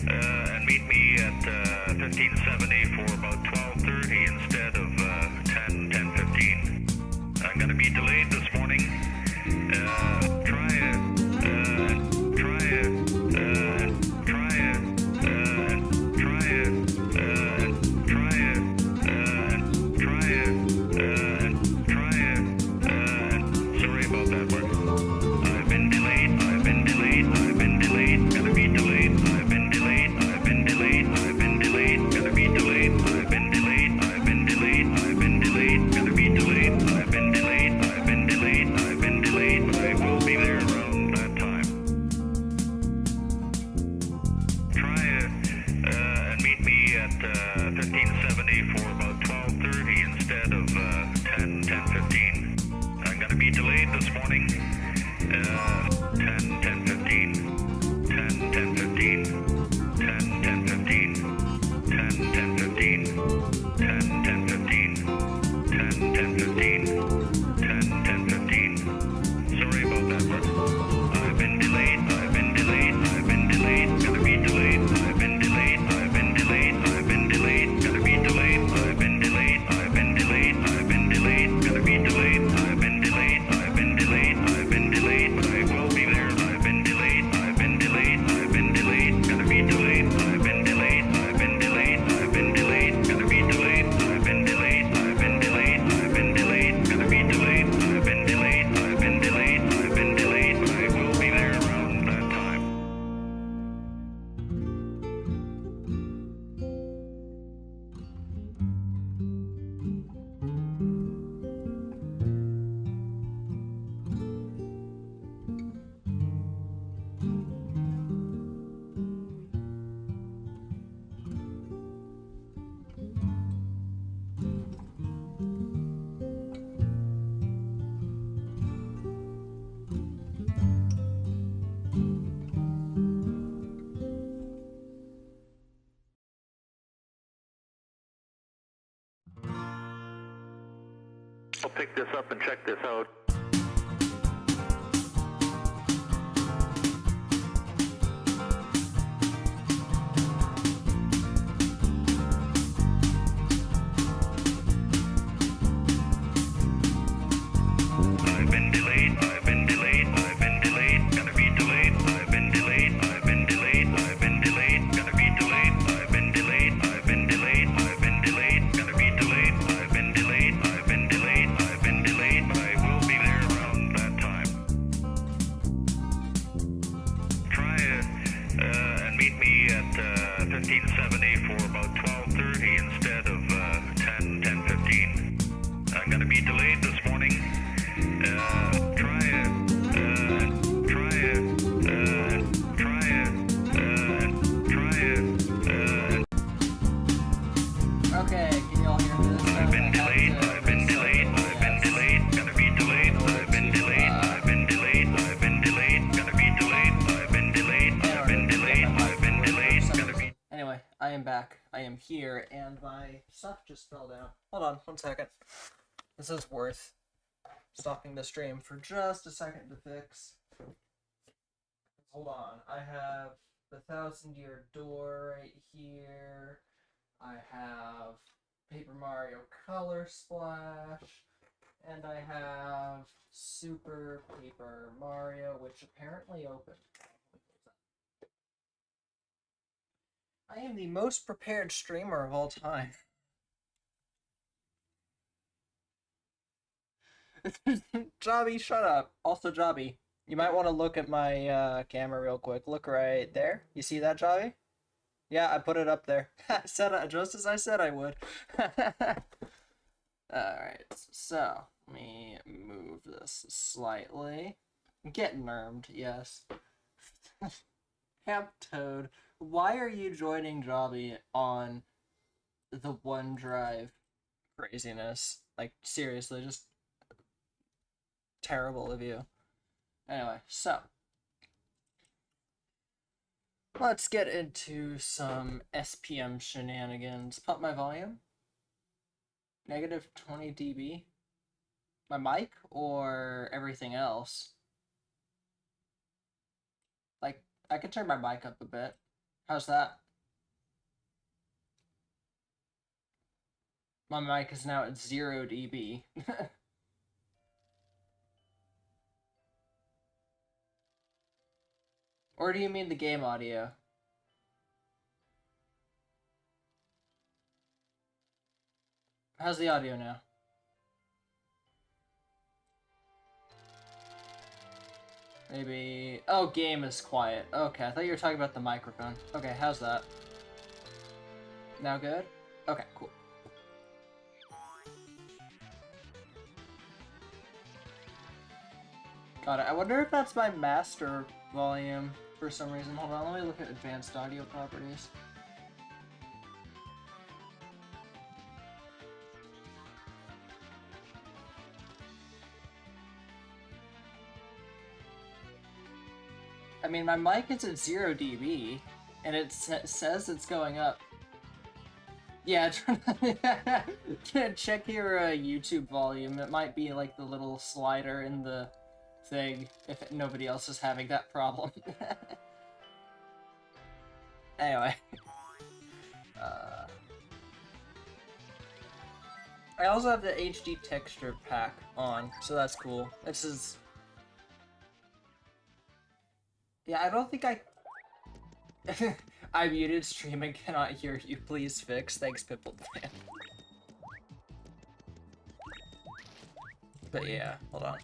and meet me at 1570 for about 12:30 instead of 10:15. I'm going to be delayed this morning. Try it. Try it. Try it. Try it. Try it. Try it. Try it. Sorry about that, Mark. I've been delayed. I've been delayed. I've been delayed. Gonna be delayed. I've been delayed. I've been delayed. I've been delayed. Gonna be delayed. I've been delayed. I've been delayed. I've been delayed. Gonna be delayed. I've been delayed. I've been delayed. I've been delayed. I will be there around that time. Try it and meet me at 1570 for about 12:30 instead of 10:15. I'm gonna be delayed this morning. 10:15. 10:15. 10:15. 10:15. 10:15. 10:15. 10:15. Sorry about that, Mark. I've been delayed. I've been delayed. I've been delayed. Gonna be delayed. I've been delayed. I've been delayed. I've been delayed. Gonna be delayed. I've been delayed. I've been delayed. I've been delayed. Gonna be delayed. I've been delayed. I've been delayed. I've been delayed. But I will be there. I've been delayed. I've been delayed. I've been delayed. Gonna be delayed. I've been delayed. I've been delayed. I've been delayed. Gonna be delayed. I've been delayed. I've been delayed. I've been delayed. Gonna be delayed. I've been delayed. I've been delayed. I've been delayed. But I will be there around that time. I'll pick this up and check this out. I've been delayed. I've been delayed. I've been delayed. Gonna be delayed. I've been delayed. I've been delayed. I've been delayed. Gonna be delayed. I've been delayed. I've been delayed. I've been delayed. Gonna be delayed. I've been delayed. I've been delayed. I've been delayed. But I will be there around that time. Try it and meet me at 1570 for about 12:30 instead of 10:15. I'm gonna be delayed this morning. Try it. Try it. Try it. Try it. Okay, can y'all hear this? I've been delayed. I've been delayed. I've been delayed. Gonna be delayed. I've been delayed. I've been delayed. I've been delayed. Gonna be delayed. I've been delayed. I've been delayed. I've been delayed. Gonna be. Anyway, I am back. I am here, and my stuff just fell down. Hold on, 1 second. This is worth stopping the stream for just a second to fix. Hold on, I have the 1,000-year door right here. I have Paper Mario Color Splash, and I have Super Paper Mario, which apparently opened. I am the most prepared streamer of all time. Jobby, shut up. Also, Jobby, you might want to look at my camera real quick. Look right there. You see that, Jobby? Yeah, I put it up there. I said just as I said I would. Alright, so let me move this slightly. Get nermed, yes. Camp Toad, why are you joining Jobby on the OneDrive craziness? Like, seriously, just terrible of you. Anyway, so let's get into some SPM shenanigans. Pump my volume. Negative 20 dB. My mic or everything else? Like, I could turn my mic up a bit. How's that? My mic is now at 0 dB. Or do you mean the game audio? How's the audio now? Maybe... Oh, game is quiet. Okay, I thought you were talking about the microphone. Okay, how's that? Now good? Okay, cool. Got it. I wonder if that's my master volume for some reason. Hold on, let me look at advanced audio properties. I mean, my mic is at 0 dB, and it says it's going up. Yeah, check your YouTube volume. It might be like the little slider in the thing if nobody else is having that problem. Anyway. I also have the HD texture pack on, so that's cool. This is... Yeah, I don't think I... I muted stream and cannot hear you. Please fix. Thanks, Pipple Fan. But yeah, hold on.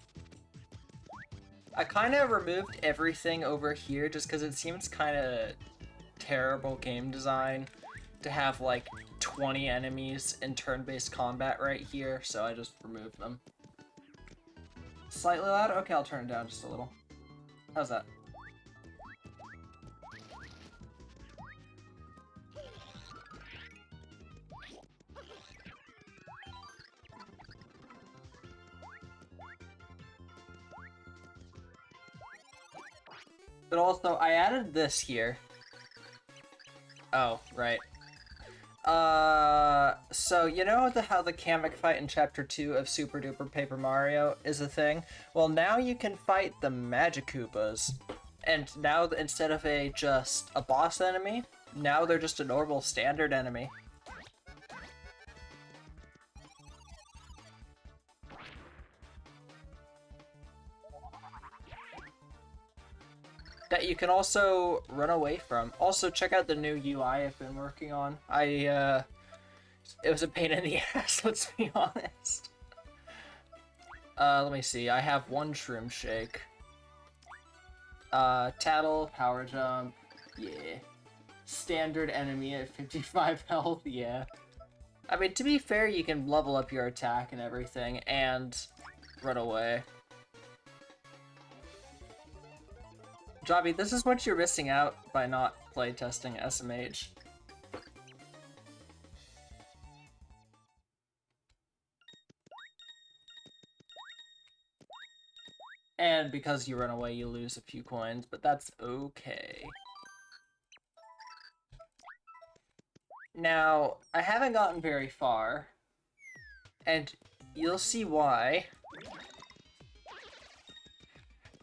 I kind of removed everything over here just because it seems kind of terrible game design to have like 20 enemies in turn-based combat right here, so I just removed them. Slightly loud? Okay, I'll turn it down just a little. How's that? But also, I added this here. Oh, right. So you know how the Kamek fight in Chapter 2 of Super Duper Paper Mario is a thing? Well, now you can fight the Magic Koopas. And now, instead of just a boss enemy, now they're just a normal standard enemy. That you can also run away from. Also, check out the new UI I've been working on. It was a pain in the ass, let's be honest. Let me see. I have one Shroom Shake. Tattle, Power Jump, yeah. Standard enemy at 55 health, yeah. I mean, to be fair, you can level up your attack and everything, and run away. Jobby, this is what you're missing out by not playtesting SMH. And because you run away, you lose a few coins, but that's okay. Now, I haven't gotten very far, and you'll see why.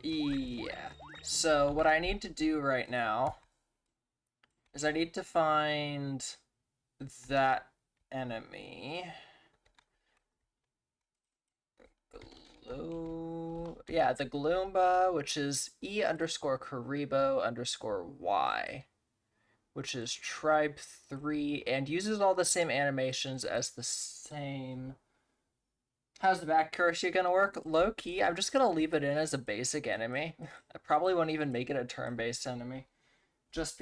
Yeah. So what I need to do right now is I need to find that enemy. Yeah, the Gloomba, which is E_Karibo_Y, which is Tribe 3, and uses all the same animations as the same... How's the back Kurshi gonna work? Low-key, I'm just gonna leave it in as a basic enemy. I probably won't even make it a turn-based enemy. Just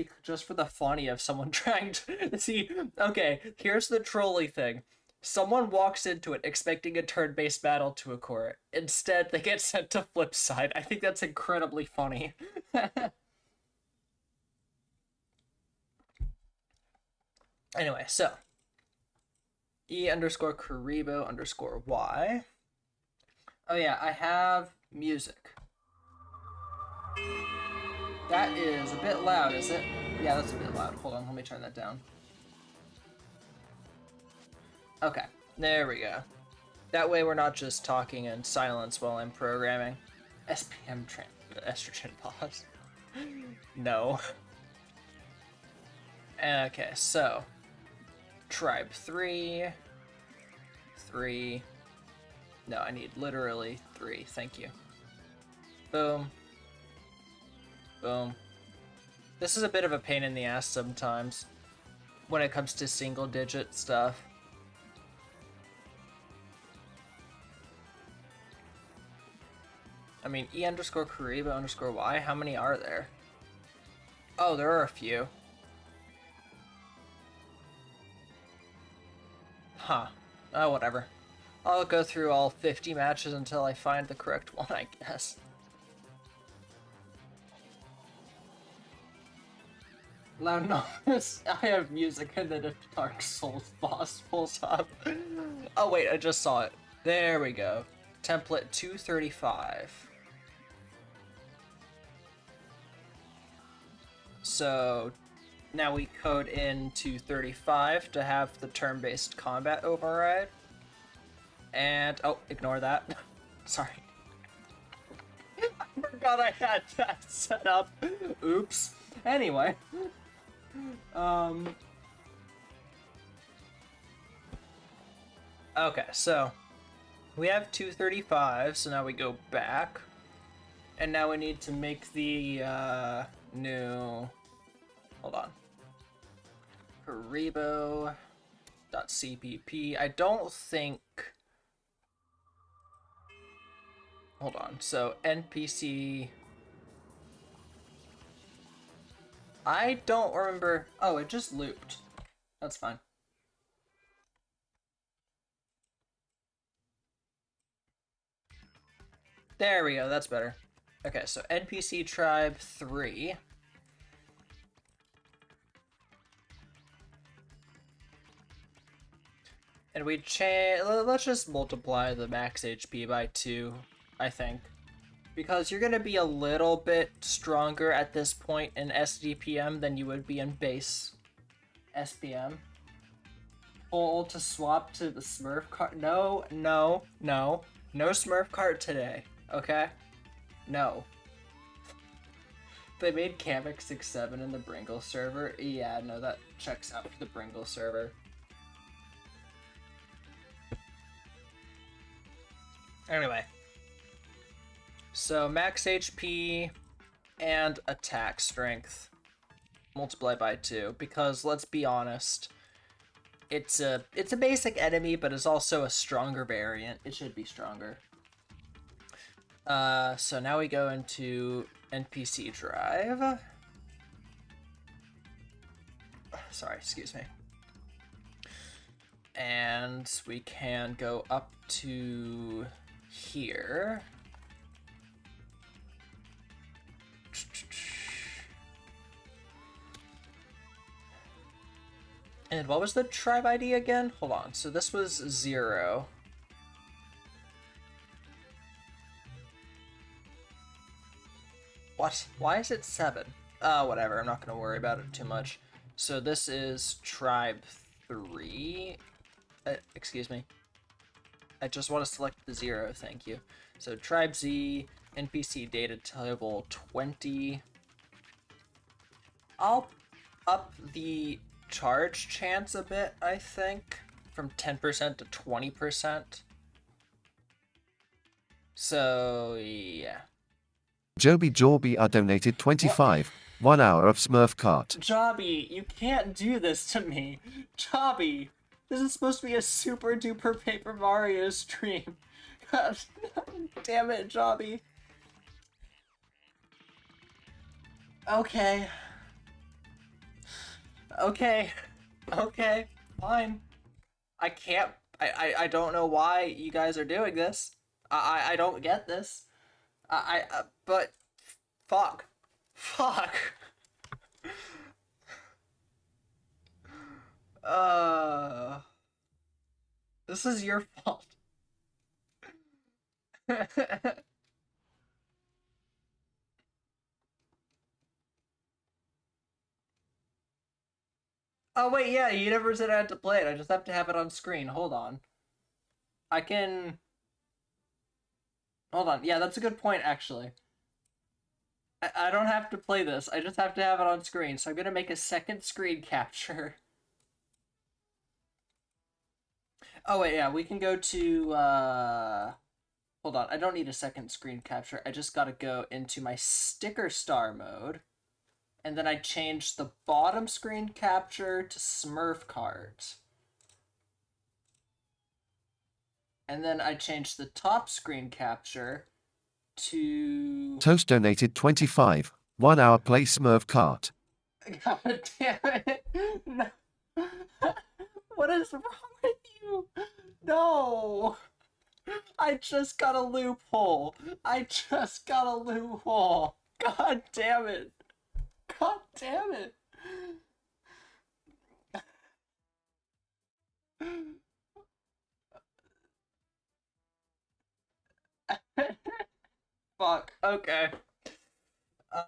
for the funny of someone trying to... See, okay, here's the trolley thing. Someone walks into it expecting a turn-based battle to occur. Instead, they get sent to Flipside. I think that's incredibly funny. Anyway, so... E_Karibo_Y. Oh yeah, I have music. That is a bit loud, is it? Yeah, that's a bit loud. Hold on, let me turn that down. Okay, there we go. That way we're not just talking in silence while I'm programming. SPM estrogen pause. No. Okay, so tribe 3, 3. No, I need literally 3. Thank you. Boom. Boom. This is a bit of a pain in the ass sometimes when it comes to single digit stuff. I mean, E_Kariba_Y, how many are there? Oh, there are a few. Huh. Oh, whatever. I'll go through all 50 matches until I find the correct one, I guess. Loud noise. I have music and then a Dark Souls boss pulls up. Oh wait, I just saw it. There we go. Template 235. So now we code in 235 to have the turn-based combat override. And, oh, ignore that. Sorry. I forgot I had that set up. Oops. Anyway. Okay, so we have 235, so now we go back. And now we need to make the new, hold on, Karibo.cpp. I don't think, hold on, so NPC, I don't remember, oh, it just looped. That's fine. There we go, that's better. Okay, so NPC tribe 3. And we let's just multiply the max HP by 2, I think. Because you're gonna be a little bit stronger at this point in SDPM than you would be in base SPM. Pull to swap to the Smurf card. No, no, no. No Smurf card today, okay? No. They made Kamek 6-7 in the Bringle server. Yeah, no, that checks out for the Bringle server. Anyway. So max HP and attack strength multiply by 2, because let's be honest, it's a basic enemy, but it's also a stronger variant. It should be stronger. So now we go into NPC drive. Sorry, excuse me. And we can go up to here. And what was the tribe ID again? Hold on. So this was 0. What? Why is it 7? Whatever. I'm not going to worry about it too much. So this is tribe 3. Excuse me. I just want to select the 0. Thank you. So tribe Z, NPC data table 20. I'll up the charge chance a bit, I think, from 10% to 20%. So, yeah. Joby Jorby are donated 25. 1 hour of Smurf cart. Jobby, you can't do this to me. Jobby, this is supposed to be a Super Duper Paper Mario stream. God, damn it, Jobby. Okay. Okay, fine. I can't, I don't know why you guys are doing this. I don't get this. But, fuck. This is your fault. Oh wait, yeah, you never said I had to play it. I just have to have it on screen. Hold on. I can... Hold on. Yeah, that's a good point, actually. I don't have to play this. I just have to have it on screen. So I'm gonna make a second screen capture. Oh wait, yeah, we can go to hold on, I don't need a second screen capture. I just gotta go into my sticker star mode. And then I changed the bottom screen capture to Smurf cart. And then I changed the top screen capture to... Toast donated 25. 1 hour play Smurf cart. God damn it. No. What is wrong with you? No. I just got a loophole. I just got a loophole. God damn it. God damn it. Fuck. Okay. I'm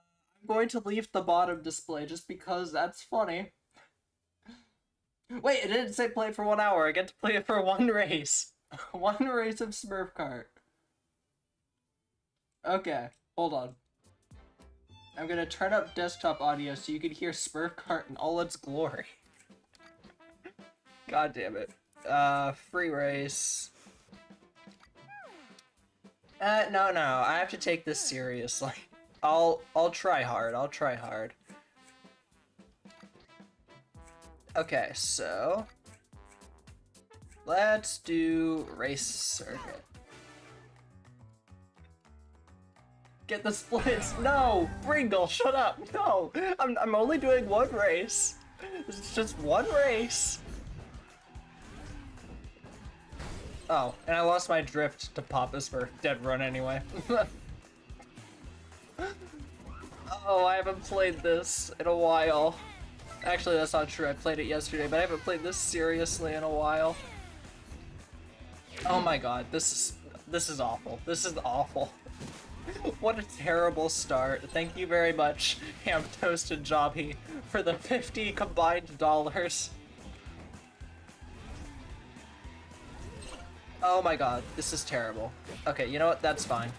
going to leave the bottom display just because that's funny. Wait, it didn't say play for 1 hour. I get to play it for one race. One race of Smurf Kart. Okay, hold on. I'm gonna turn up desktop audio so you can hear Smurf Kart in all its glory. God damn it. Free race. No, I have to take this seriously. I'll try hard. I'll try hard. Okay, so let's do race circuit. Get the splits. No, Bringle, shut up. No, I'm only doing one race. This is just one race. Oh, and I lost my drift to Papa's for dead run anyway. Oh, I haven't played this in a while. Actually, that's not true. I played it yesterday, but I haven't played this seriously in a while. Oh my god, this is awful. This is awful. What a terrible start. Thank you very much, Ham Toast and Jobby, for the 50 combined dollars. Oh my god, this is terrible. Okay, you know what? That's fine.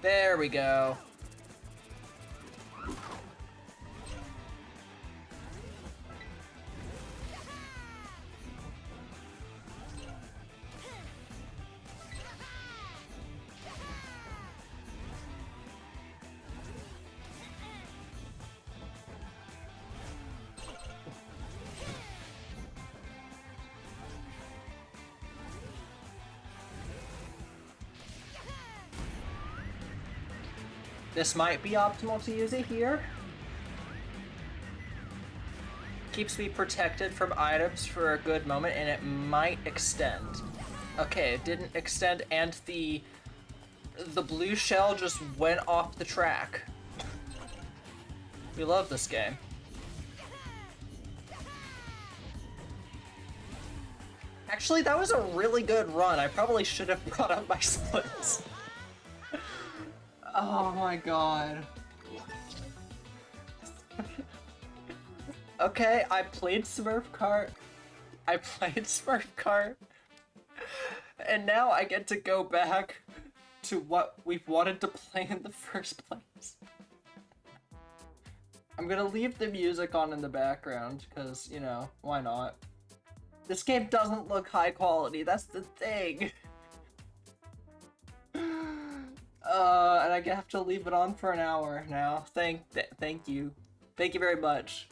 There we go. This might be optimal to use it here. Keeps me protected from items for a good moment, and it might extend. Okay, it didn't extend, and the blue shell just went off the track. We love this game. Actually, that was a really good run. I probably should have brought up my splits. Oh my god. Okay, I played Smurf Kart. And now I get to go back to what we've wanted to play in the first place. I'm gonna leave the music on in the background, because, you know, why not? This game doesn't look high quality, that's the thing. And I have to leave it on for an hour now. Thank you. Thank you very much.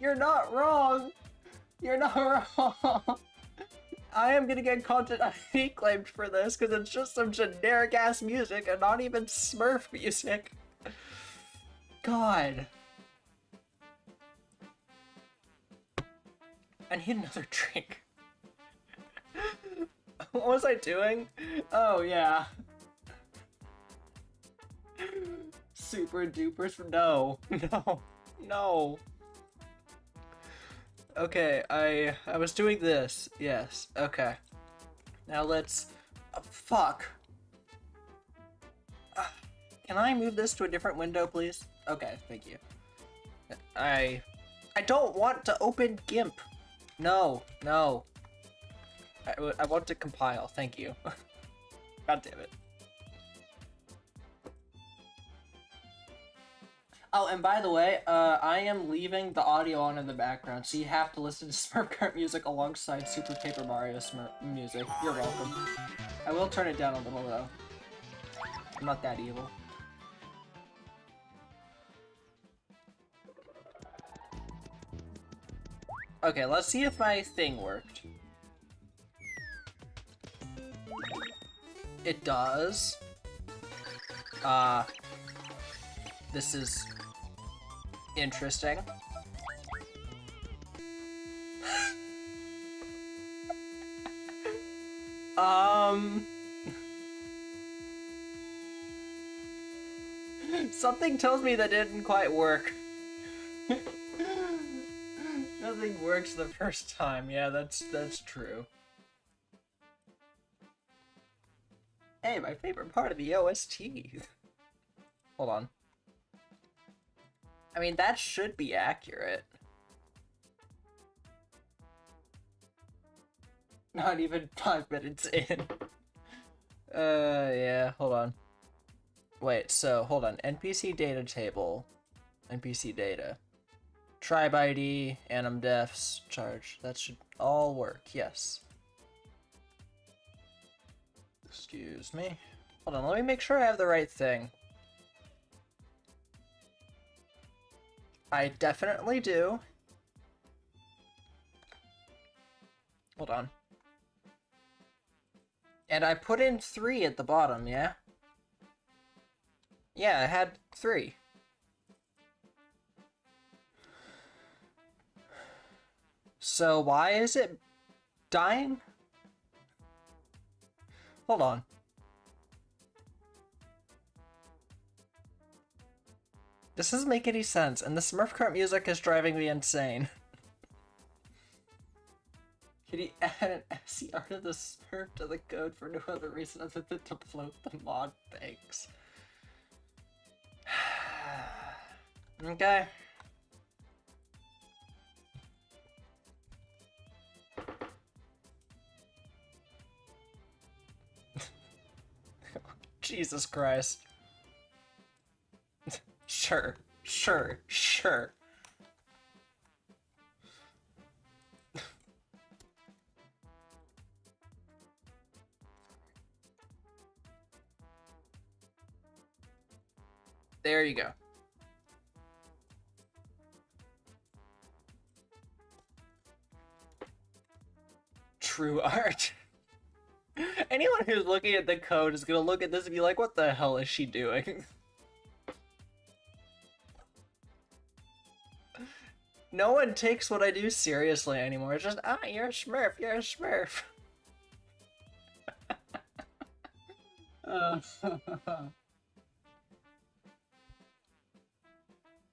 You're not wrong. You're not wrong. I am gonna get content ID claimed for this because it's just some generic ass music and not even Smurf music. God. I need another drink. What was I doing? Oh, yeah. Super duper. No. No. Okay, I was doing this. Yes. Okay. Now let's... fuck. Can I move this to a different window, please? Okay, thank you. I don't want to open GIMP. No, no. I want to compile, thank you. God damn it. Oh, and by the way, I am leaving the audio on in the background, so you have to listen to Smurf Kart music alongside Super Paper Mario Smurf music. You're welcome. I will turn it down a little, though. I'm not that evil. Okay, let's see if my thing worked. It does. This is interesting. Something tells me that didn't quite work. Nothing works the first time. Yeah, that's true. Hey, my favorite part of the OST. Hold on. I mean, that should be accurate. Not even 5 minutes in. Yeah, hold on. Wait, so, hold on. NPC data table. NPC data. Tribe ID, anim defs, charge. That should all work, yes. Excuse me. Hold on, let me make sure I have the right thing. I definitely do. Hold on. And I put in 3 at the bottom, yeah? Yeah, I had 3. So why is it dying? Hold on. This doesn't make any sense, and the Smurf Kart music is driving me insane. Can you add an SCR to the Smurf to the code for no other reason other than to float the mod? Thanks. Okay. Jesus Christ. Sure. There you go. True art. Anyone who's looking at the code is gonna look at this and be like, what the hell is she doing? No one takes what I do seriously anymore. It's just, you're a Smurf, you're a Smurf.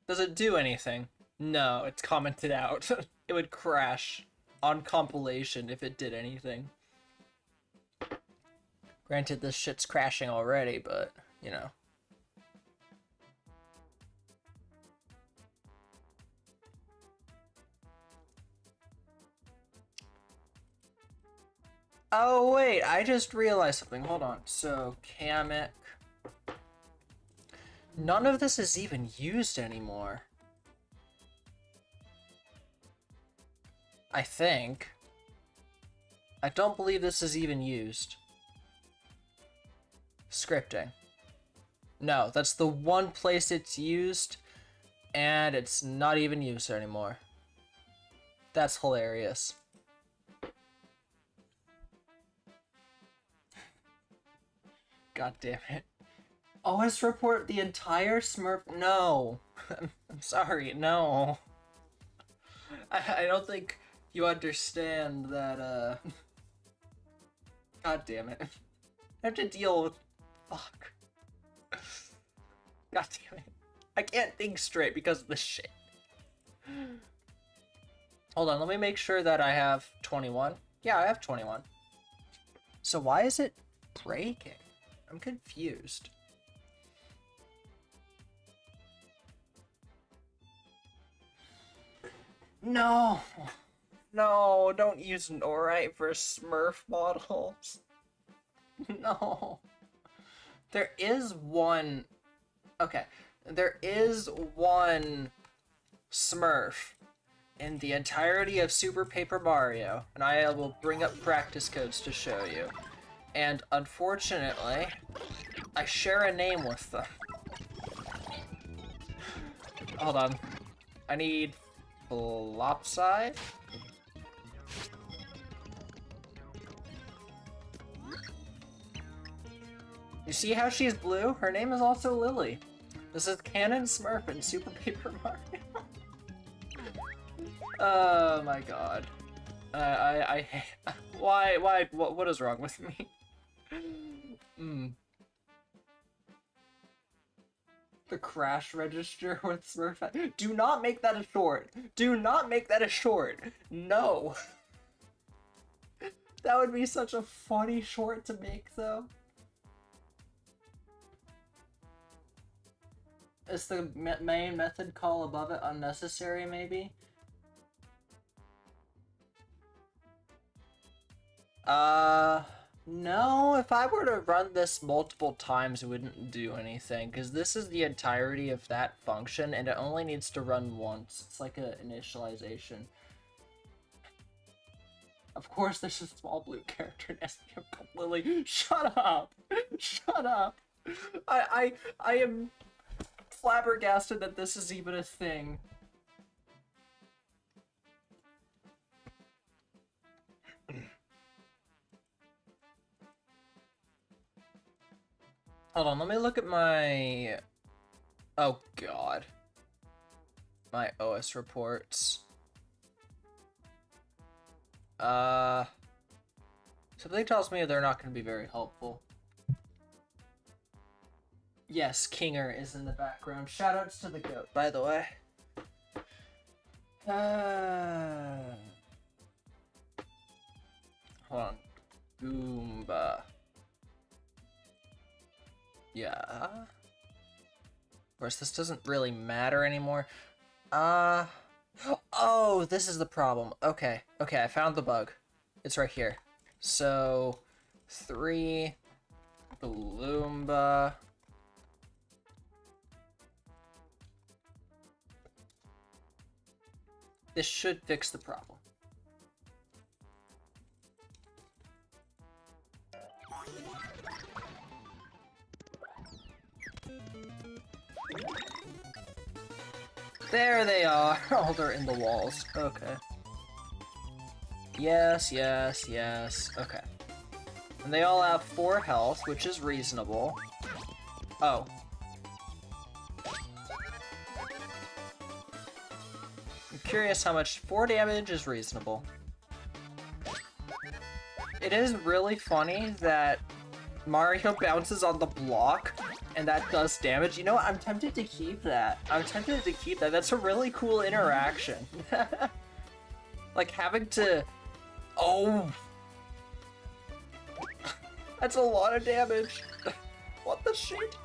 Does it do anything? No, it's commented out. It would crash on compilation if it did anything. Granted, this shit's crashing already, but, you know. Oh, wait, I just realized something. Hold on. So, Kamek. None of this is even used anymore. I think. I don't believe this is even used. Scripting. No, that's the one place it's used, and it's not even used anymore. That's hilarious. God damn it. OS report the entire Smurf? No. I'm sorry, no. I don't think you understand that, God damn it. I have to deal with... Fuck. God damn it. I can't think straight because of this shit. Hold on, let me make sure that I have 21. Yeah, I have 21. So why is it breaking? I'm confused. No! No, don't use Norite for Smurf models. No. There is one... Okay. There is one Smurf in the entirety of Super Paper Mario, and I will bring up practice codes to show you. And unfortunately, I share a name with them. Hold on. I need Flopside. You see how she's blue? Her name is also Lily. This is Canon Smurf in Super Paper Mario. Oh my god. I hate... Why, what is wrong with me? The crash register with Smurf. Do not make that a short. Do not make that a short. No. That would be such a funny short to make, though. Is the main method call above it unnecessary, maybe? No, if I were to run this multiple times, it wouldn't do anything, because this is the entirety of that function, and it only needs to run once. It's like an initialization. Of course, there's a small blue character in SPM called Lily. Shut up! Shut up! I am flabbergasted that this is even a thing. Hold on, let me look at my... Oh god. My OS reports. Something tells me they're not going to be very helpful. Yes, Kinger is in the background. Shoutouts to the goat, by the way. Hold on. Goomba. Yeah. Of course, this doesn't really matter anymore. Oh, this is the problem. Okay, I found the bug. It's right here. So, 3, Bloomba. This should fix the problem. There they are! Oh, they're in the walls. Okay. Yes. Okay. And they all have 4 health, which is reasonable. Oh. I'm curious how much 4 damage is reasonable. It is really funny that Mario bounces on the block and that does damage. You know what? I'm tempted to keep that. That's a really cool interaction. Like having to... Oh! That's a lot of damage. What the shit?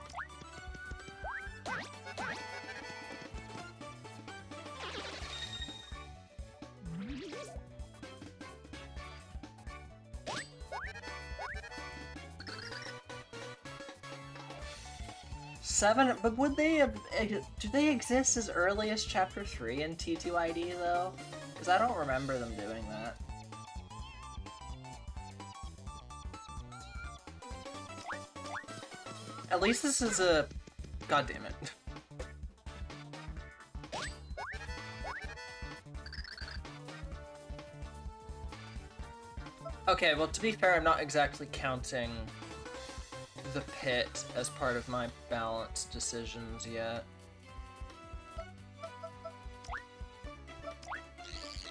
Seven, but would they have, do they exist as early as Chapter 3 in T2ID though? Because I don't remember them doing that. At least this is a... God damn it. Okay, well to be fair, I'm not exactly counting the pit as part of my balance decisions yet.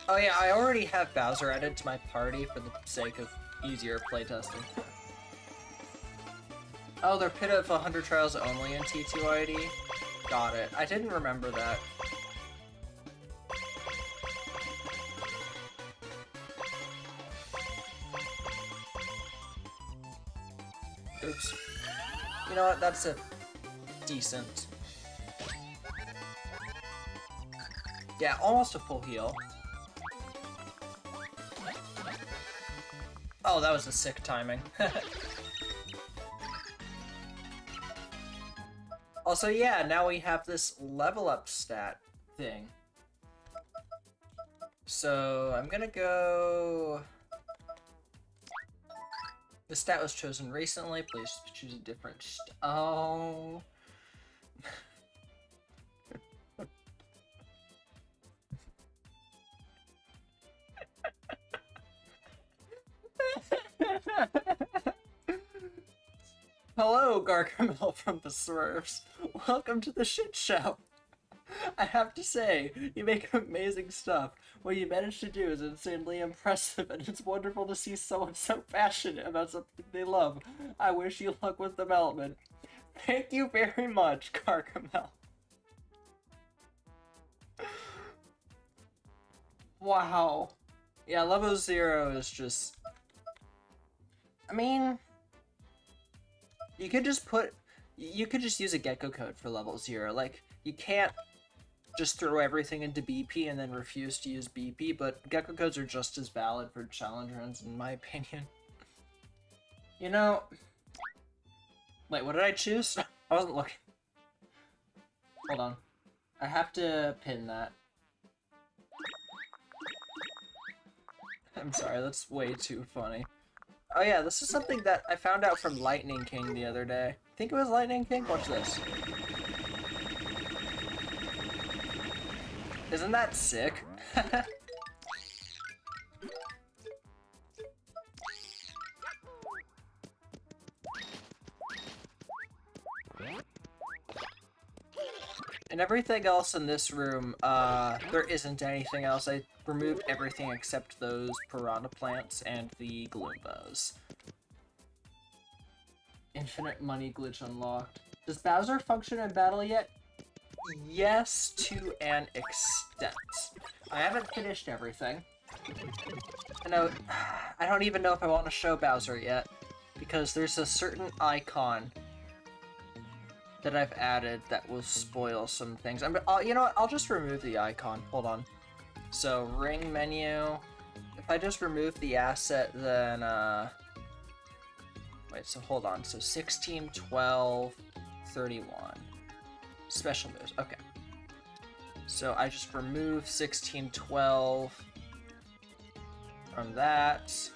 Oh yeah, I already have Bowser added to my party for the sake of easier playtesting. Oh, they're pit of 100 trials only in T2ID? Got it. I didn't remember that. Oops. You know what? That's a decent. Yeah, almost a full heal. Oh, that was a sick timing. Also, yeah, now we have this level up stat thing. So, I'm gonna go... The stat was chosen recently. Please choose a different oh. Hello, Gargamel from the Swerves. Welcome to the shit show. I have to say, you make amazing stuff. What you managed to do is insanely impressive, and it's wonderful to see someone so passionate about something they love. I wish you luck with development. Thank you very much, Gargamel. Wow. Yeah, level 0 is just... I mean... You could just use a gecko code for level 0. Like, you can't just throw everything into BP and then refuse to use BP, but gecko codes are just as valid for challenge runs, in my opinion. You know... Wait, what did I choose? I wasn't looking. Hold on. I have to pin that. I'm sorry, that's way too funny. Oh yeah, this is something that I found out from Lightning King the other day. I think it was Lightning King? Watch this. Isn't that sick? And everything else in this room, there isn't anything else. I removed everything except those piranha plants and the Gloombas. Infinite money glitch unlocked. Does Bowser function in battle yet? Yes, to an extent. I haven't finished everything. I don't even know if I want to show Bowser yet, because there's a certain icon that I've added that will spoil some things. You know what? I'll just remove the icon. Hold on. So, ring menu. If I just remove the asset, then, wait, so hold on. So, 16, 12, 31. Special moves. Okay. So, I just remove 16, 12 from that.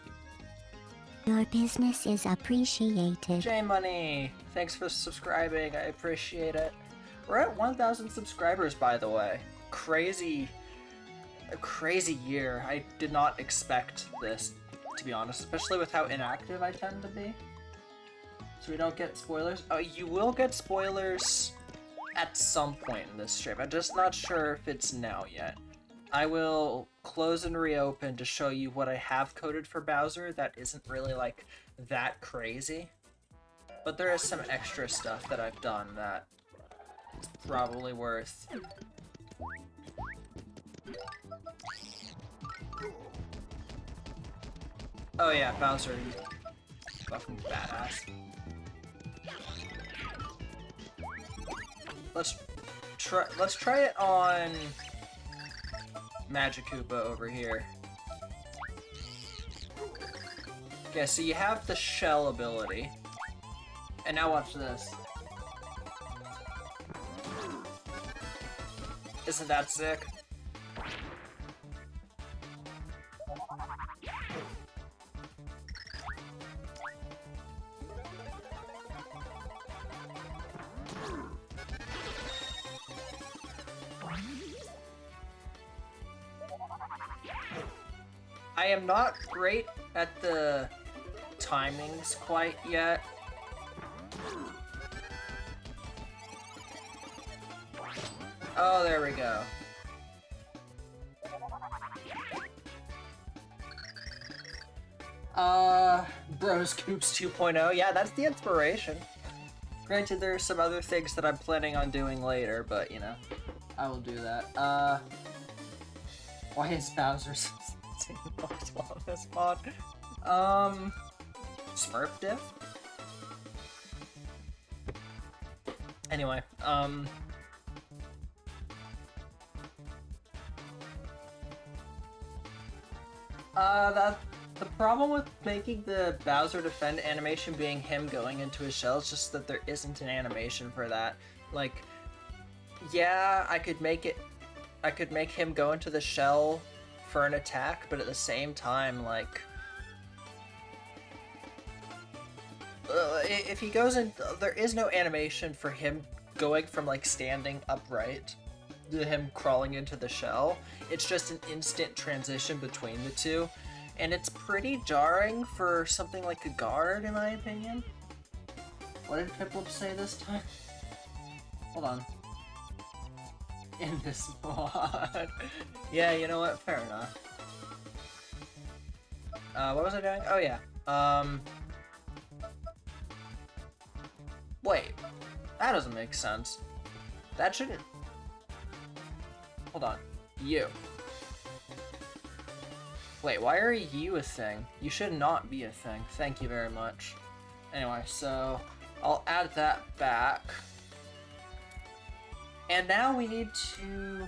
Your business is appreciated. J-Money! Thanks for subscribing, I appreciate it. We're at 1,000 subscribers, by the way. A crazy year. I did not expect this, to be honest, especially with how inactive I tend to be. So we don't get spoilers. Oh, you will get spoilers at some point in this stream. I'm just not sure if it's now yet. I will close and reopen to show you what I have coded for Bowser that isn't really, like, that crazy. But there is some extra stuff that I've done that is probably worth... Oh yeah, Bowser, you fucking badass. Let's try it on Magikoopa over here. Okay, so you have the shell ability. And now watch this. Isn't that sick? I am not great at the timings quite yet. Oh, there we go. Bros Coops 2.0. Yeah, that's the inspiration. Granted, there are some other things that I'm planning on doing later, but, you know, I will do that. Why is Bowser on this mod? Smurf diff? Anyway, The problem with making the Bowser defend animation being him going into his shell is just that there isn't an animation for that. Like, yeah, I could make him go into the shell for an attack, but at the same time, like, if he goes in, there is no animation for him going from, like, standing upright to him crawling into the shell. It's just an instant transition between the two, and it's pretty jarring for something like a guard, in my opinion. What did Piplup say this time? Hold on. In this mod. Yeah, you know what? Fair enough. What was I doing? Oh, yeah. Wait. That doesn't make sense. That shouldn't... Hold on. You. Wait, why are you a thing? You should not be a thing. Thank you very much. Anyway, so I'll add that back. And now we need to...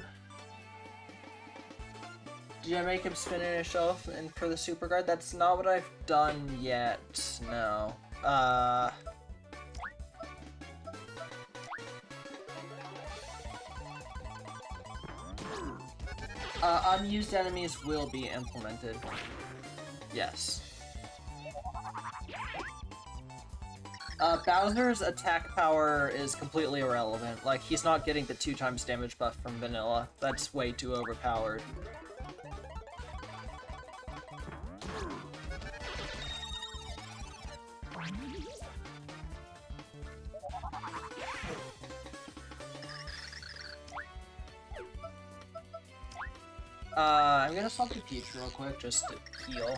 Did I make him spin in a shelf and for the super guard? That's not what I've done yet. No. Unused enemies will be implemented. Yes. Bowser's attack power is completely irrelevant. Like, he's not getting the 2x damage buff from vanilla. That's way too overpowered. I'm gonna swap to Peach real quick, just to heal.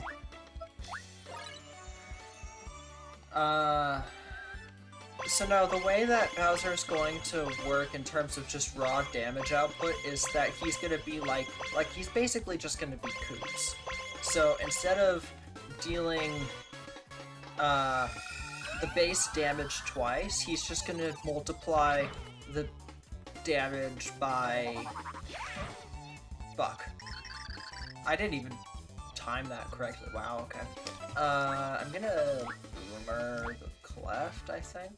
So no, the way that Bowser's going to work in terms of just raw damage output is that he's gonna be like he's basically just gonna be Koops. So instead of dealing, the base damage twice, he's just gonna multiply the damage by... Fuck. I didn't even time that correctly. Wow, okay. I'm gonna Boomer the Cleft, I think.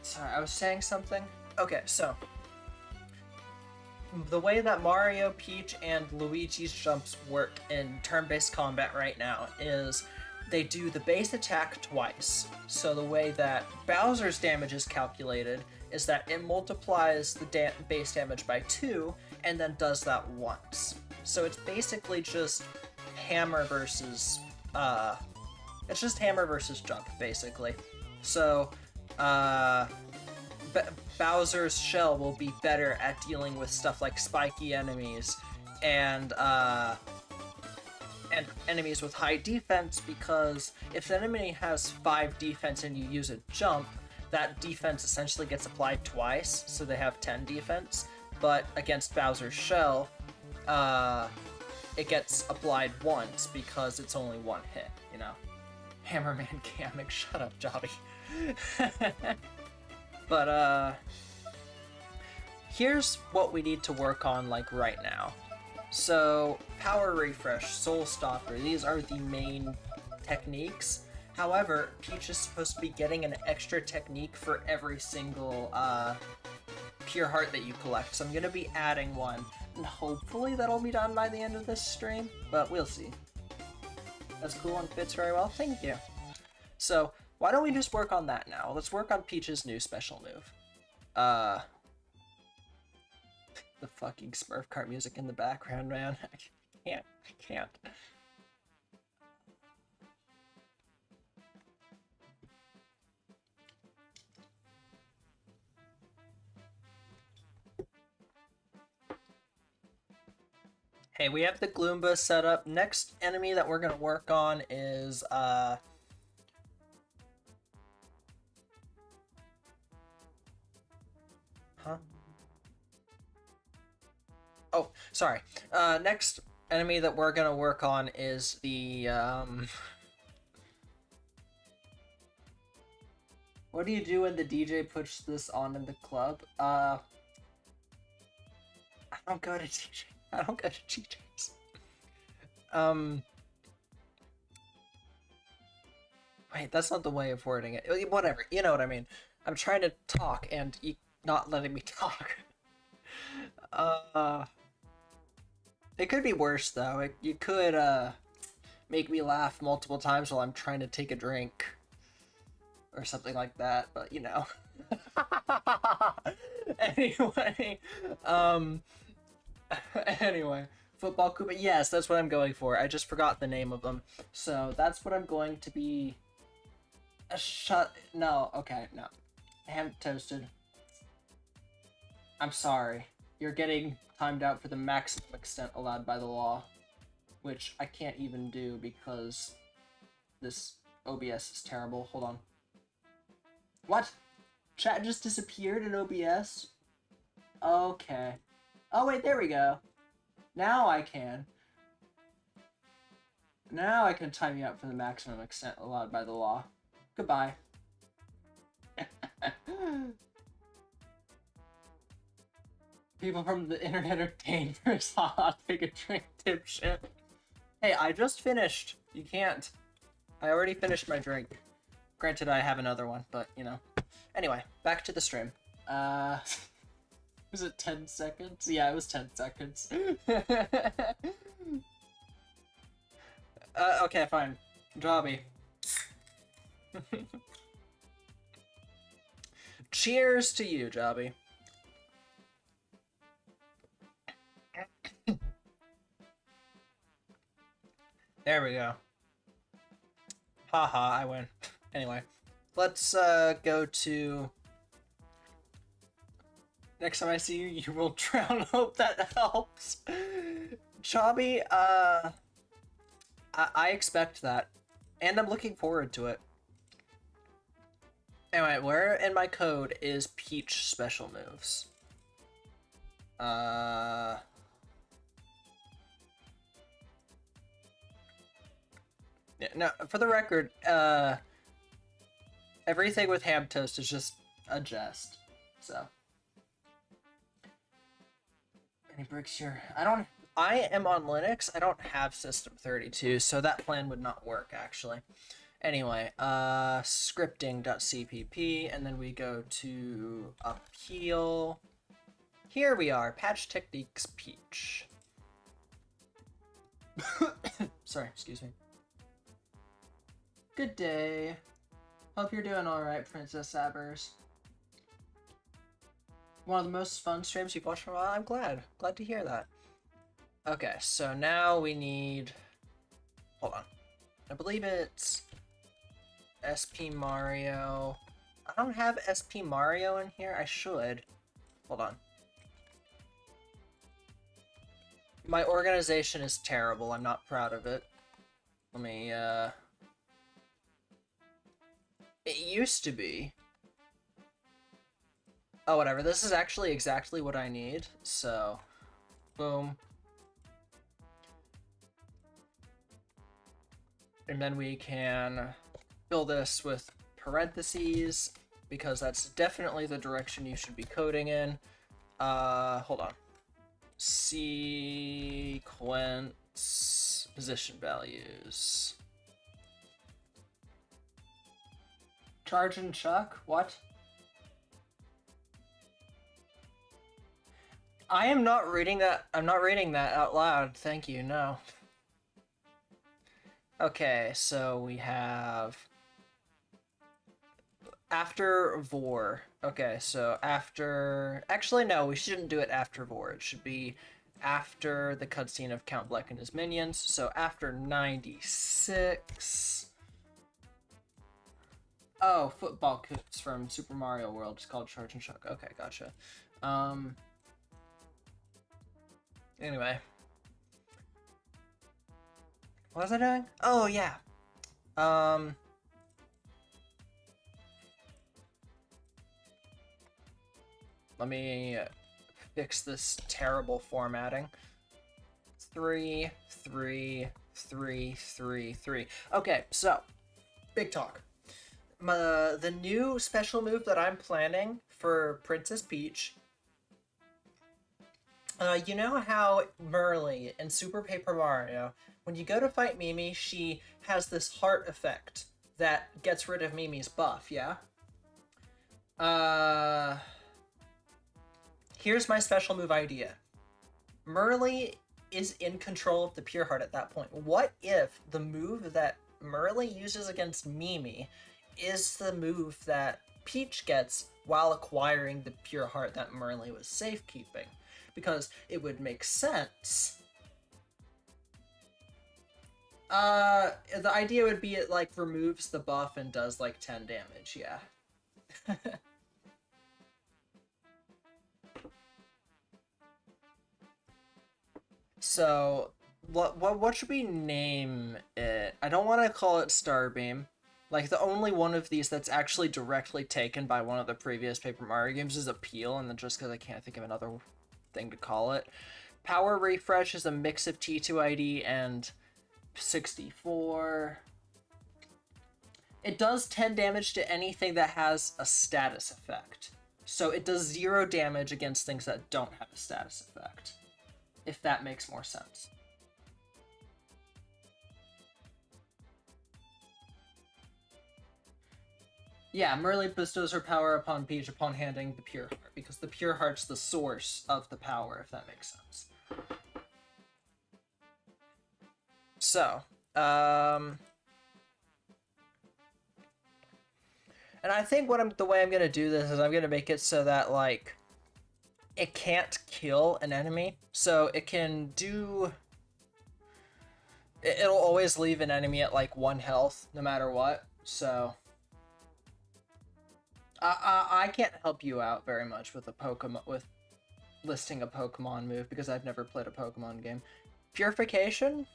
Sorry, I was saying something? Okay, so the way that Mario, Peach, and Luigi's jumps work in turn-based combat right now is they do the base attack twice. So the way that Bowser's damage is calculated is that it multiplies the base damage by 2 and then does that once. So it's basically just hammer versus it's just hammer versus jump, basically. So Bowser's shell will be better at dealing with stuff like spiky enemies and enemies with high defense, because if the enemy has 5 defense and you use a jump, that defense essentially gets applied twice, so they have 10 defense. But against Bowser's shell, it gets applied once because it's only one hit, you know? Hammerman Kamek, shut up, Jobby. But, here's what we need to work on, like, right now. So, Power Refresh, Soul Stopper, these are the main techniques. However, Peach is supposed to be getting an extra technique for every single, Pure Heart that you collect, so I'm gonna be adding one. And hopefully that'll be done by the end of this stream, but we'll see. That's cool and fits very well, thank you. So, why don't we just work on that now? Let's work on Peach's new special move. The fucking Smurf cart music in the background, man. I can't. Hey, we have the Gloomba set up. Next enemy that we're gonna work on is, Huh? Oh, sorry. Next enemy that we're gonna work on is the, What do you do when the DJ puts this on in the club? I don't go to DJ. I don't go to DJs. Wait, that's not the way of wording it. Whatever, you know what I mean. I'm trying to talk and you not letting me talk. It could be worse though. You could make me laugh multiple times while I'm trying to take a drink or something like that, but you know. Anyway, anyway, football Koopa. Yes, that's what I'm going for. I just forgot the name of them, so that's what I'm going to be. No, okay, no. Ham toasted. I'm sorry. You're getting timed out for the maximum extent allowed by the law, which I can't even do because this OBS is terrible. Hold on. What? Chat just disappeared in OBS? Okay. Oh wait, there we go. Now I can. Now I can time you out for the maximum extent allowed by the law. Goodbye. People from the internet are dangerous. Haha, take a drink, dipshit. Hey, I just finished. You can't. I already finished my drink. Granted, I have another one, but, you know. Anyway, back to the stream. Was it 10 seconds? Yeah, it was 10 seconds. Okay, fine. Jobby. Cheers to you, Jobby. There we go. Haha, I win. Anyway, let's go to... Next time I see you, you will drown. Hope that helps. Jobby, I expect that. And I'm looking forward to it. Anyway, where in my code is Peach special moves? Yeah, no, for the record, everything with Ham Toast is just a jest, so. Any bricks here? I am on Linux, I don't have System32, so that plan would not work, actually. Anyway, scripting.cpp, and then we go to appeal. Here we are, patch techniques Peach. Sorry, excuse me. Good day. Hope you're doing alright, Princess Sabbers. One of the most fun streams you've watched for a while? I'm glad. Glad to hear that. Okay, so now we need... Hold on. I believe it's... SP Mario. I don't have SP Mario in here. I should. Hold on. My organization is terrible. I'm not proud of it. Let me, It used to be. Oh, whatever. This is actually exactly what I need. So, boom. And then we can fill this with parentheses, because that's definitely the direction you should be coding in. Hold on. Sequence position values. Charge and Chuck? What? I am not reading that. I'm not reading that out loud. Thank you. No. Okay, so we have after vor. Okay, so after... Actually, no, we shouldn't do it after vor. It should be after the cutscene of Count Bleck and his minions. So after 96... Oh, football coops from Super Mario World. It's called Charge and Chuck. Okay, gotcha. Anyway. What was I doing? Oh, yeah. Let me fix this terrible formatting. 3, 3, 3, 3, 3. Okay, so, big talk. the new special move that I'm planning for Princess Peach. You know how Merly in Super Paper Mario, when you go to fight Mimi, she has this heart effect that gets rid of Mimi's buff, yeah? Here's my special move idea. Merly is in control of the Pure Heart at that point. What if the move that Merly uses against Mimi is the move that Peach gets while acquiring the Pure Heart that Merly was safekeeping? Because it would make sense. The idea would be it, like, removes the buff and does, like, 10 damage, yeah. So, what should we name it? I don't want to call it Starbeam. Like, the only one of these that's actually directly taken by one of the previous Paper Mario games is Appeal, and then just because I can't think of another thing to call it. Power Refresh is a mix of T2ID and 64. It does 10 damage to anything that has a status effect. So it does 0 damage against things that don't have a status effect. If that makes more sense. Yeah, Merly bestows her power upon Peach upon handing the Pure Heart, because the Pure Heart's the source of the power, if that makes sense. So, and I think the way I'm gonna do this is I'm gonna make it so that, like, it can't kill an enemy, so it can do... It'll always leave an enemy at, like, 1 health, no matter what, so... I can't help you out very much with with listing a Pokemon move, because I've never played a Pokemon game. Purification?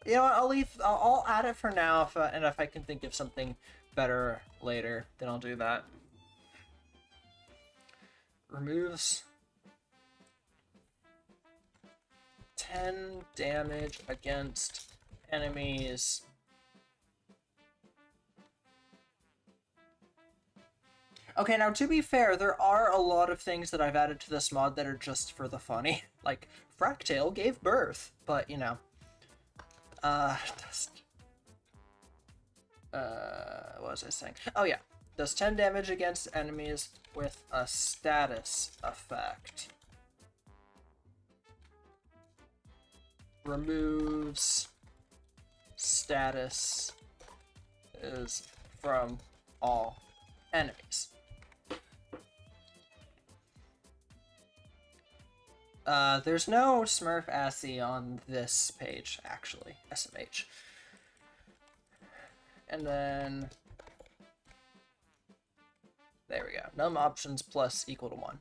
You know what, I'll add it for now, and if I can think of something better later, then I'll do that. Removes 10 damage against enemies. Okay, now to be fair, there are a lot of things that I've added to this mod that are just for the funny. Like, Fractale gave birth, but, you know. What was I saying? Oh yeah, does 10 damage against enemies with a status effect. Removes status is from all enemies. There's no Smurf Assy on this page, actually. SMH. And then... There we go. Num options plus equal to 1.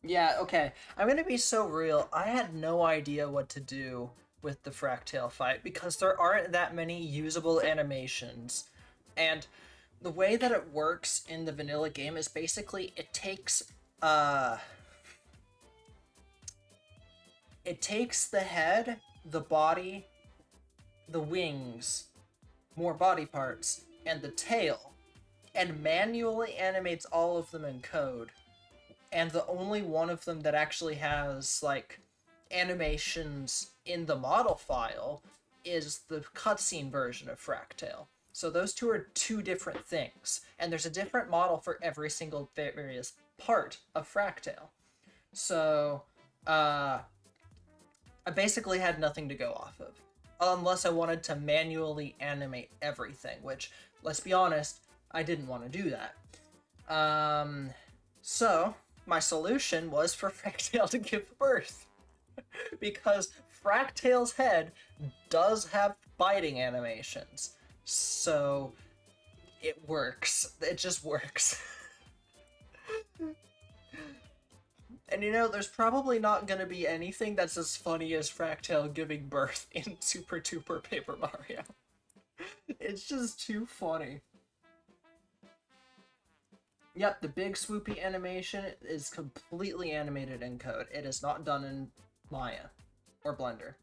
Yeah, okay. I'm gonna be so real. I had no idea what to do with the Fractale fight because there aren't that many usable animations. And the way that it works in the vanilla game is basically it takes the head, the body, the wings, more body parts, and the tail, and manually animates all of them in code. And the only one of them that actually has, like, animations in the model file is the cutscene version of Fractale. So those two are two different things, and there's a different model for every single various part of Fractale. So, I basically had nothing to go off of, unless I wanted to manually animate everything, which, let's be honest, I didn't want to do that. So, my solution was for Fractale to give birth, because Fractale's head does have biting animations. So, it works. It just works. And you know, there's probably not gonna be anything that's as funny as Fractale giving birth in Super Duper Paper Mario. It's just too funny. Yep, the big swoopy animation is completely animated in code. It is not done in Maya or Blender.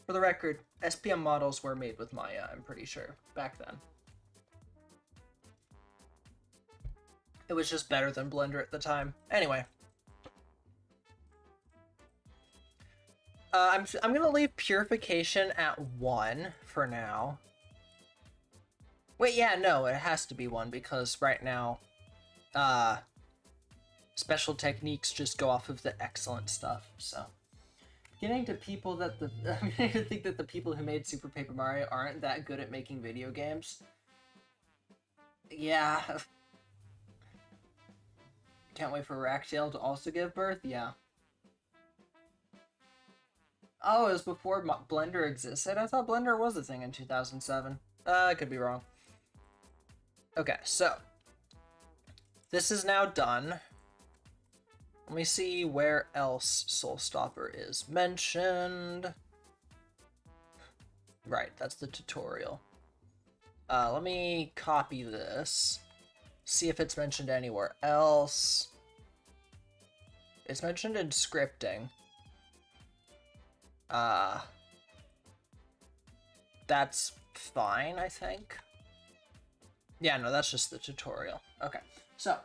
For the record, SPM models were made with Maya, I'm pretty sure, back then. It was just better than Blender at the time. Anyway. I'm gonna leave purification at 1 for now. Wait, yeah, no, it has to be 1 because right now, special techniques just go off of the excellent stuff, so. Getting to people that I'm beginning to think that the people who made Super Paper Mario aren't that good at making video games. Yeah. Can't wait for Ractail to also give birth? Yeah. Oh, it was before Blender existed? I thought Blender was a thing in 2007. I could be wrong. Okay, so. This is now done. Let me see where else Soulstopper is mentioned. Right, that's the tutorial. Let me copy this. See if it's mentioned anywhere else. It's mentioned in scripting. That's fine, I think. Yeah, no, that's just the tutorial. Okay, so.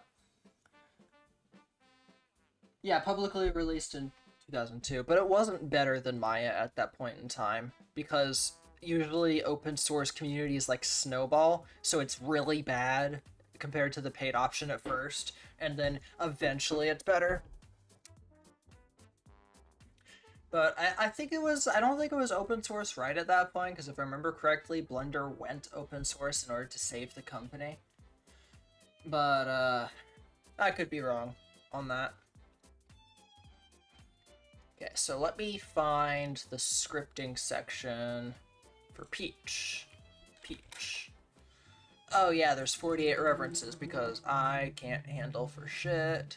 Yeah, publicly released in 2002, but it wasn't better than Maya at that point in time, because usually open source communities like snowball, so it's really bad compared to the paid option at first, and then eventually it's better. But I think it was, I don't think it was open source right at that point, because if I remember correctly, Blender went open source in order to save the company. But, I could be wrong on that. Okay, so let me find the scripting section for Peach. Peach. Oh yeah, there's 48 references because I can't handle for shit.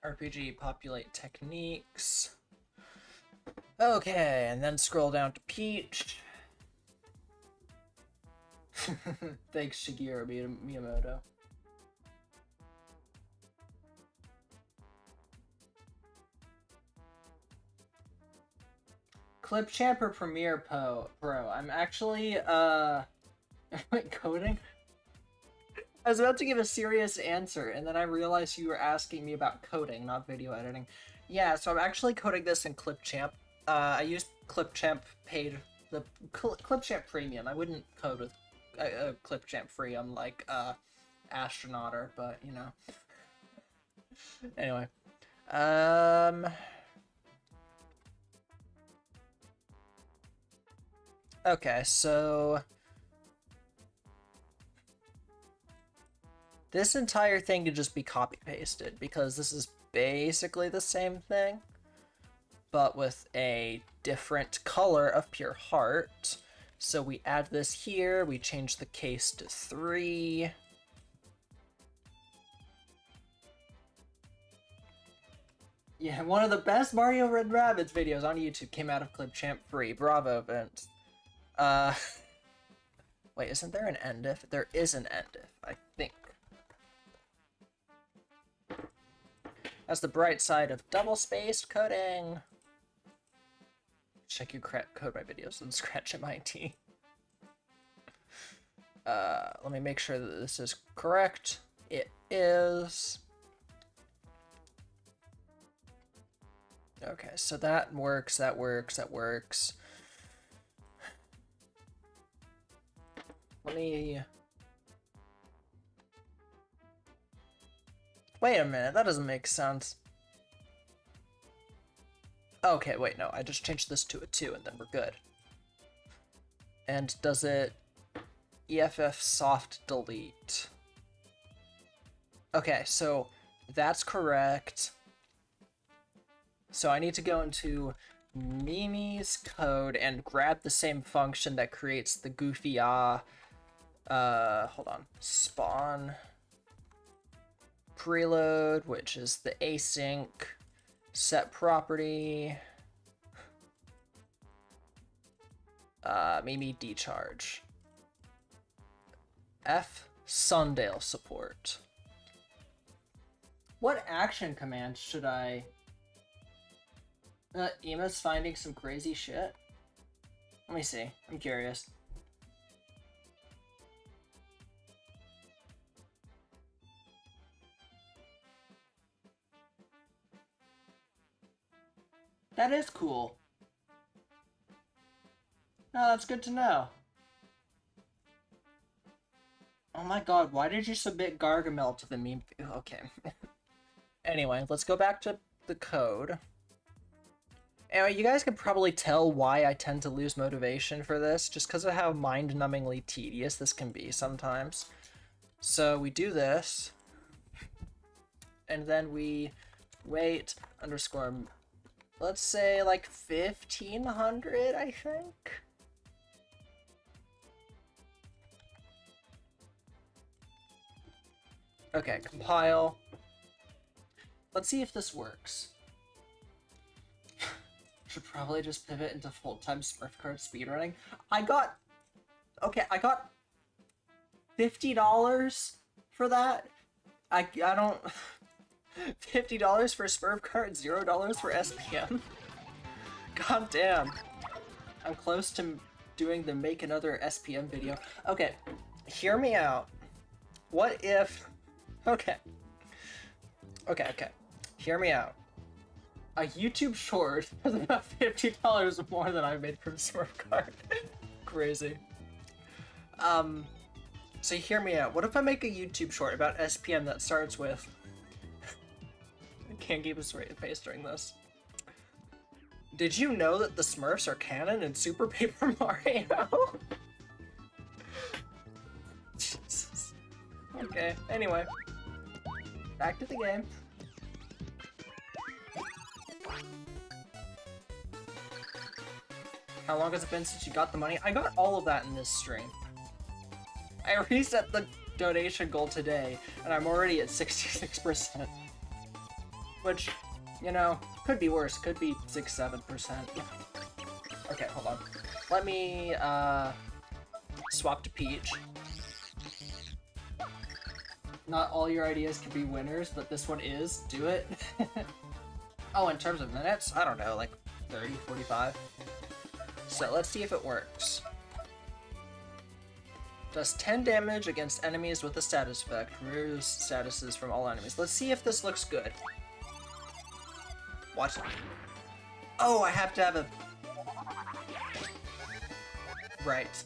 RPG populate techniques. Okay, and then scroll down to Peach. Thanks, Shigeru Miyamoto. Clipchamp or Premiere Pro? I'm actually, coding? I was about to give a serious answer, and then I realized you were asking me about coding, not video editing. Yeah, so I'm actually coding this in Clipchamp. I used Clipchamp paid, the Clipchamp Premium. I wouldn't code with Clipchamp free, unlike Astronauter, but you know. Anyway, okay, so this entire thing could just be copy pasted because this is basically the same thing, but with a different color of pure heart. So we add this here, we change the case to 3. Yeah, one of the best Mario Red Rabbids videos on YouTube came out of Clipchamp free. Bravo, Vince. Wait, isn't there an end if? There is an end if, I think. That's the bright side of double-spaced coding. Check your code my videos and Scratch MIT. Let me make sure that this is correct. It is. Okay, so that works, that works, that works. Let me... Wait a minute, that doesn't make sense. Okay, wait, no, I just changed this to a 2 and then we're good. And does it EFF soft delete? Okay, so that's correct. So I need to go into Mimi's code and grab the same function that creates the goofy hold on, spawn preload, which is the async Set property. Maybe decharge. F Sundale support. What action command should I... Ema's finding some crazy shit? Let me see. I'm curious. That is cool. No, that's good to know. Oh my god, why did you submit Gargamel to the meme? Okay. Anyway, let's go back to the code. Anyway, you guys can probably tell why I tend to lose motivation for this, just because of how mind-numbingly tedious this can be sometimes. So we do this, and then we wait underscore, let's say like 1500, I think? Okay, compile. Let's see if this works. Should probably just pivot into full-time Smurf card speedrunning. I got $50 for that. I don't... $50 for Smurf card, $0 for SPM. God damn. I'm close to doing the make another SPM video. Okay, hear me out. What if... Okay. Hear me out. A YouTube short is about $50 more than I made from Smurf card. Crazy. So hear me out. What if I make a YouTube short about SPM that starts with... I can't keep a straight face during this. Did you know that the Smurfs are canon in Super Paper Mario? Jesus. Okay, anyway. Back to the game. How long has it been since you got the money? I got all of that in this stream. I reset the donation goal today, and I'm already at 66%. Which, you know, could be worse. Could be 6-7%. Okay, hold on. Let me, swap to Peach. Not all your ideas can be winners, but this one is. Do it. Oh, in terms of minutes? I don't know, like 30, 45. So let's see if it works. Does 10 damage against enemies with a status effect. Removes statuses from all enemies. Let's see if this looks good. Watch. Oh, I have to have a... Right.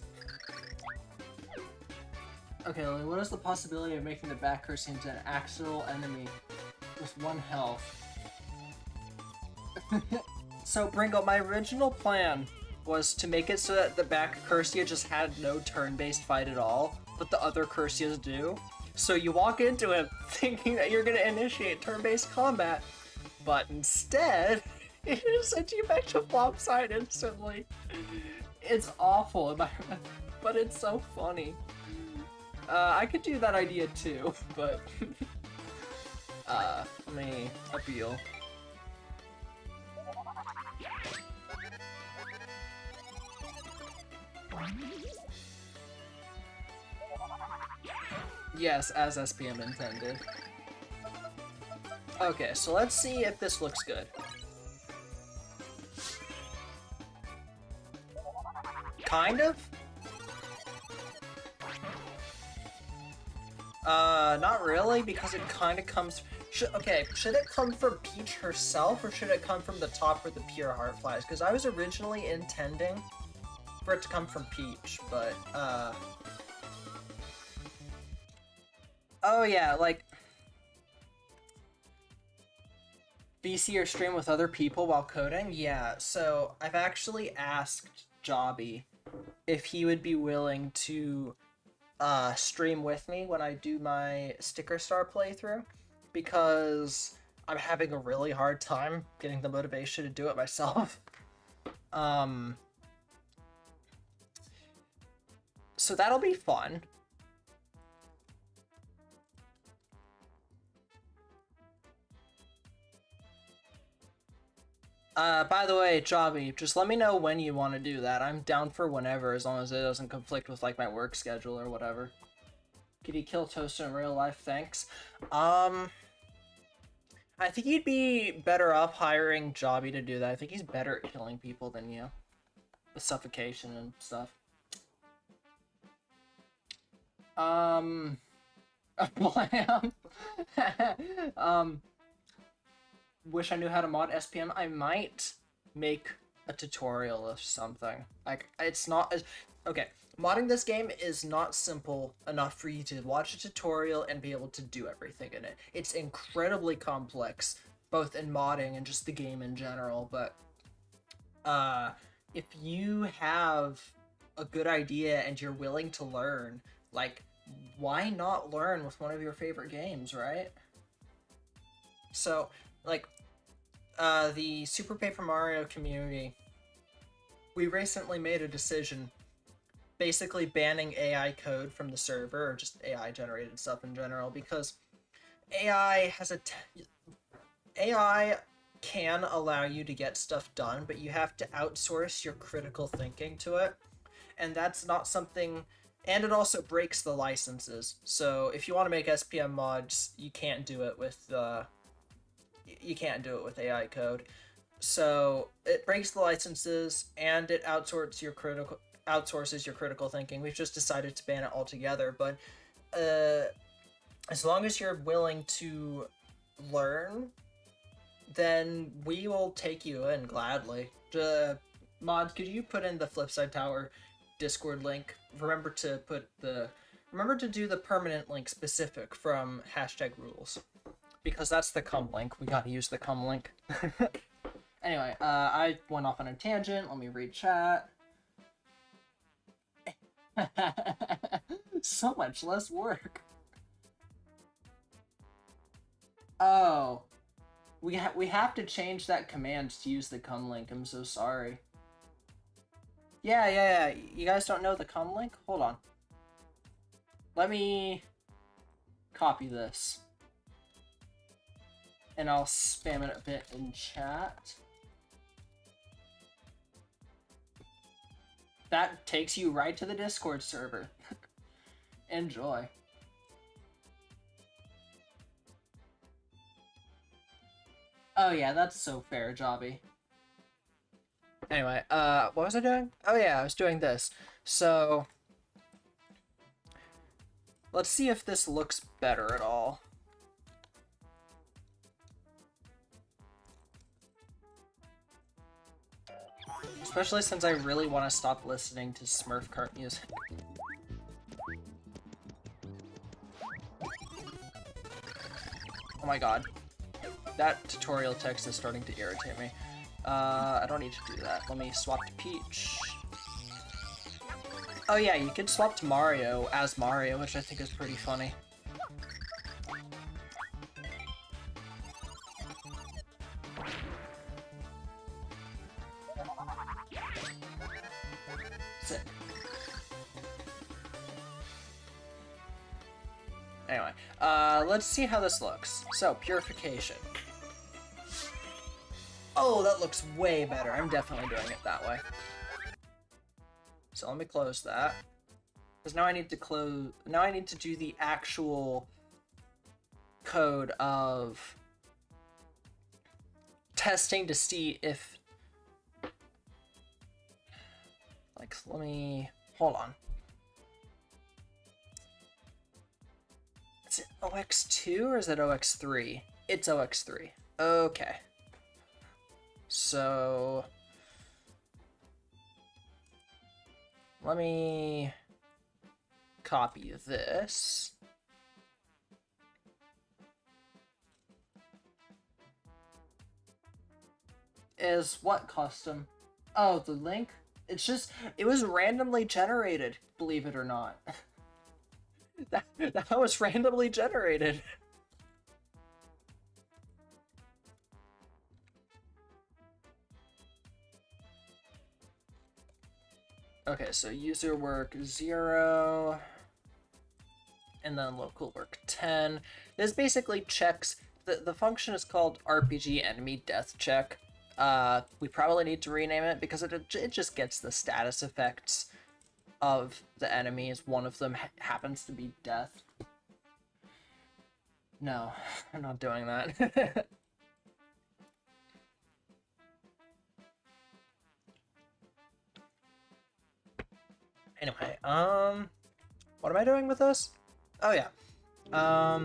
Okay, Lily, what is the possibility of making the back cursor into an actual enemy with 1 health? So, Bringo, my original plan was to make it so that the back Cursia just had no turn-based fight at all, but the other Cursias do. So you walk into it thinking that you're gonna initiate turn-based combat, but instead, it just sends you back to flop side instantly. It's awful, but it's so funny. I could do that idea too, but... let me appeal. Yes, as SPM intended. Okay, so let's see if this looks good. Kind of? Not really, because it kind of comes... Okay, should it come from Peach herself, or should it come from the top where the pure heart flies? Because I was originally intending for it to come from Peach, but, Oh yeah, like... VC or stream with other people while coding? Yeah, so I've actually asked Jobby if he would be willing to stream with me when I do my Sticker Star playthrough, because I'm having a really hard time getting the motivation to do it myself. So that'll be fun. By the way, Jobby, just let me know when you want to do that. I'm down for whenever, as long as it doesn't conflict with, like, my work schedule or whatever. Could he kill Toaster in real life? Thanks. I think you'd be better off hiring Jobby to do that. I think he's better at killing people than you. With suffocation and stuff. Blam. Wish I knew how to mod SPM. I might make a tutorial of something. Like, it's not as... Okay, modding this game is not simple enough for you to watch a tutorial and be able to do everything in it. It's incredibly complex, both in modding and just the game in general, but if you have a good idea and you're willing to learn, like, why not learn with one of your favorite games, right? So, like, the Super Paper Mario community, we recently made a decision basically banning AI code from the server, or just AI generated stuff in general, because AI has AI can allow you to get stuff done, but you have to outsource your critical thinking to it, and that's not something... And it also breaks the licenses, so if you want to make SPM mods, you can't do it with AI code. So it breaks the licenses, and it outsources your critical thinking. We've just decided to ban it altogether, but as long as you're willing to learn, then we will take you in gladly. Mods, could you put in the Flipside Tower Discord link? Remember to do the permanent link specific from #rules, because that's the cum link. We gotta use the cum link. Anyway, I went off on a tangent. Let me read chat. So much less work. Oh, we have to change that command to use the cum link. I'm so sorry. Yeah. You guys don't know the cum link? Hold on. Let me copy this, and I'll spam it a bit in chat. That takes you right to the Discord server. Enjoy. Oh yeah, that's so fair, Jobby. Anyway, what was I doing? Oh yeah, I was doing this. So, let's see if this looks better at all. Especially since I really want to stop listening to Smurf cart music. Oh my god. That tutorial text is starting to irritate me. I don't need to do that. Let me swap to Peach. Oh yeah, you can swap to Mario as Mario, which I think is pretty funny. Sick. Anyway, let's see how this looks. So, purification. Oh, that looks way better. I'm definitely doing it that way. So let me close that. Because now I need to do the actual code of testing to see if... Like, let me... Hold on. Is it OX2 or is it OX3? It's OX3. Okay. So... Let me copy this. Is what custom? Oh, the link? It's just, it was randomly generated, believe it or not. that was randomly generated. Okay, so user work 0, and then local work 10. This basically checks, the function is called RPG enemy death check. We probably need to rename it because it just gets the status effects of the enemies. One of them happens to be death. No, I'm not doing that. Anyway, what am I doing with this? Oh yeah. I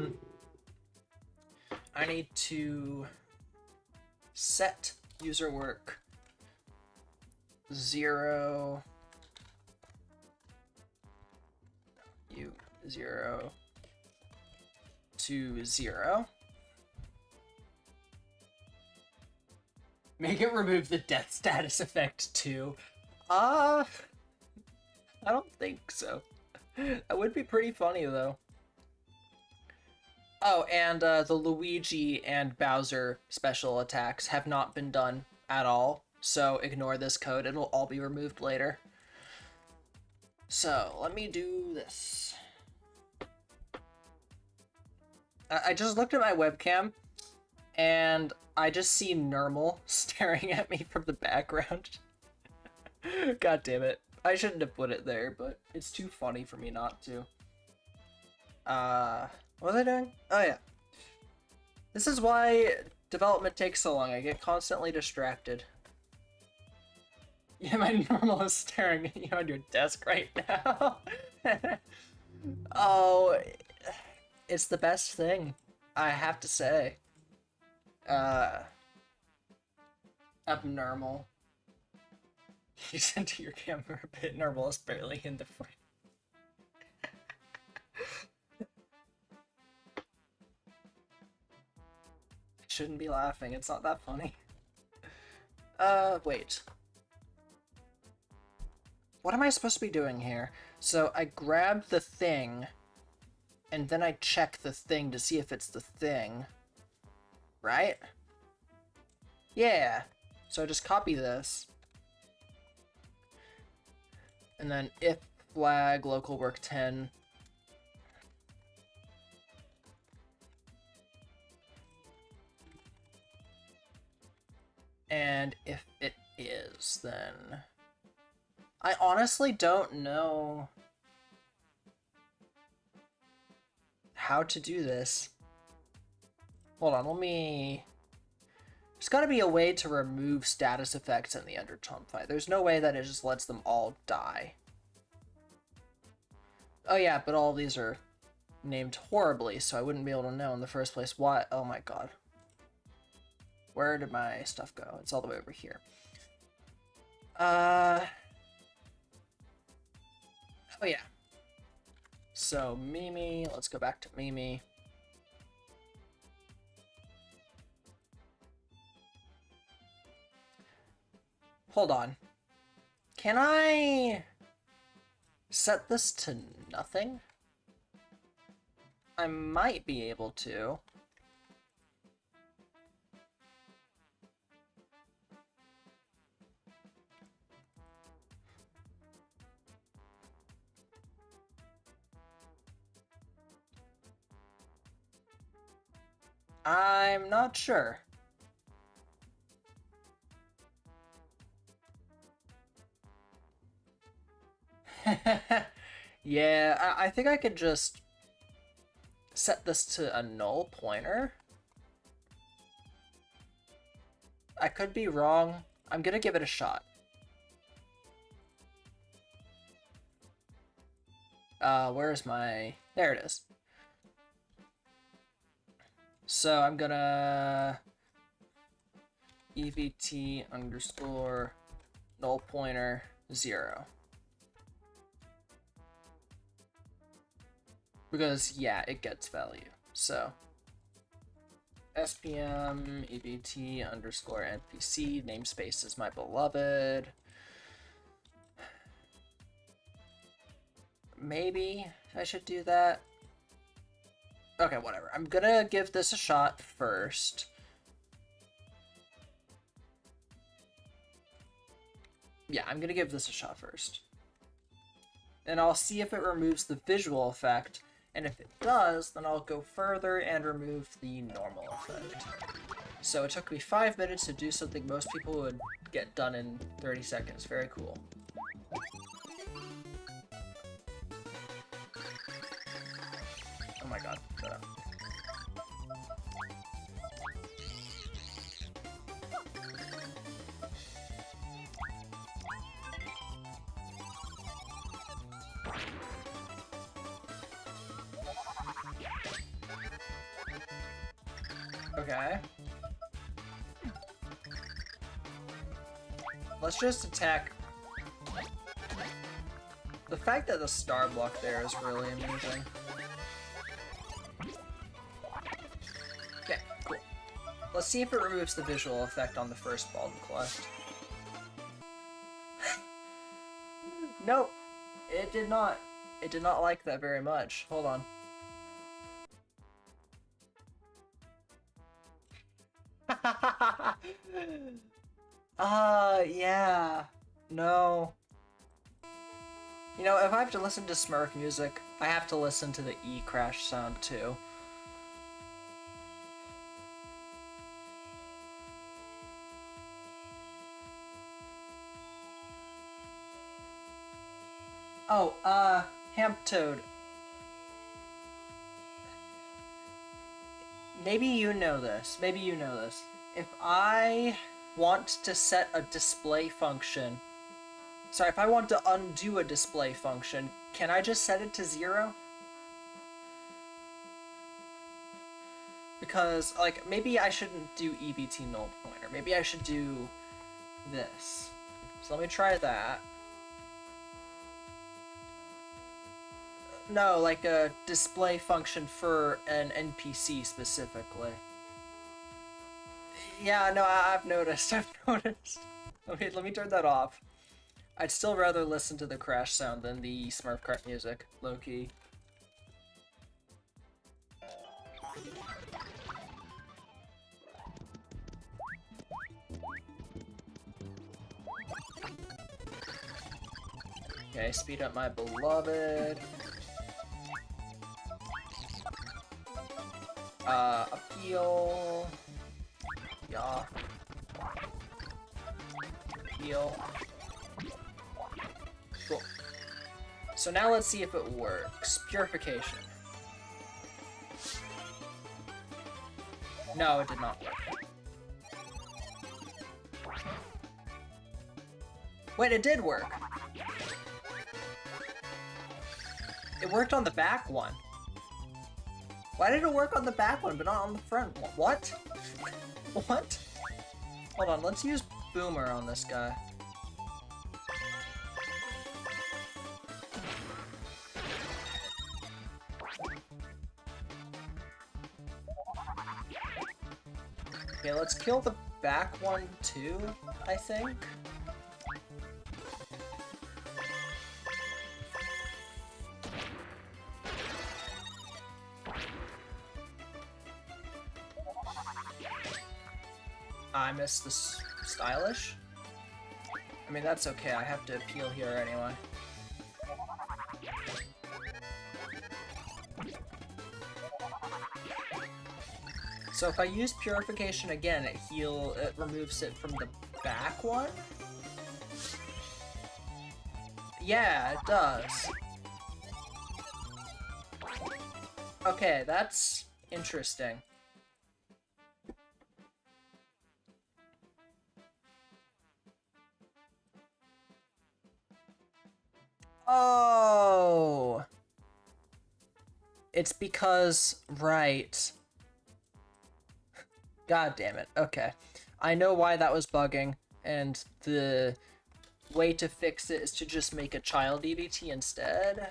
need to set user work 0 to 0. Make it remove the death status effect too. I don't think so. That would be pretty funny though. Oh, and the Luigi and Bowser special attacks have not been done at all, so ignore this code. It'll all be removed later. So, let me do this. I just looked at my webcam, and I just see Normal staring at me from the background. God damn it. I shouldn't have put it there, but it's too funny for me not to. What was I doing? Oh yeah. This is why development takes so long. I get constantly distracted. Yeah, my Normal is staring at you on your desk right now. Oh, it's the best thing, I have to say. Abnormal. You center your camera a bit. Normal is barely in the frame. Shouldn't be laughing, it's not that funny. Wait. What am I supposed to be doing here? So I grab the thing, and then I check the thing to see if it's the thing. Right? Yeah. So I just copy this. And then if flag local work 10. And if it is, then I honestly don't know how to do this. Hold on, let me... There's gotta be a way to remove status effects in the Undertone fight. There's no way that it just lets them all die. Oh yeah, but all of these are named horribly, so I wouldn't be able to know in the first place why. Oh my god. Where did my stuff go? It's all the way over here. Oh yeah. So Mimi, let's go back to Mimi. Hold on. Can I set this to nothing? I might be able to. I'm not sure. Yeah, I think I could just set this to a null pointer. I could be wrong. I'm gonna give it a shot. Where's my... There it is. So I'm gonna EVT underscore null pointer 0. Because, yeah, it gets value. So SPM EVT underscore NPC namespace is my beloved. Maybe I should do that. Okay, whatever. I'm gonna give this a shot first. Yeah, I'm gonna give this a shot first. And I'll see if it removes the visual effect, and if it does, then I'll go further and remove the normal effect. So it took me 5 minutes to do something most people would get done in 30 seconds. Very cool. Oh my god. Shut up. Okay. Let's just attack. The fact that the star block there is really amazing. Okay, cool. Let's see if it removes the visual effect on the first ball to collect. Nope, it did not. It did not like that very much. Hold on. Yeah. No. You know, if I have to listen to Smurf music, I have to listen to the E crash sound too. Oh, Hamp Toad. Maybe you know this. Maybe you know this. If I want to set a display function... Sorry, if I want to undo a display function, can I just set it to 0? Because, like, maybe I shouldn't do EBT null pointer. Maybe I should do this. So let me try that. No, like a display function for an NPC specifically. Yeah, no, I've noticed. I've noticed. Okay, let me turn that off. I'd still rather listen to the crash sound than the Smurf cart music, low-key. Okay, speed up my beloved. Appeal. Yeah. Appeal. Cool. So now let's see if it works. Purification. No, it did not work. Wait, it did work. It worked on the back one. Why did it work on the back one, but not on the front one? What? What? Hold on, let's use Boomer on this guy. Okay, let's kill the back one too, I think. I missed the stylish. I mean, that's okay. I have to appeal here anyway. So if I use purification again, it removes it from the back one? Yeah, it does. Okay, that's interesting. Oh! It's because, right. God damn it. Okay. I know why that was bugging, and the way to fix it is to just make a child EBT instead.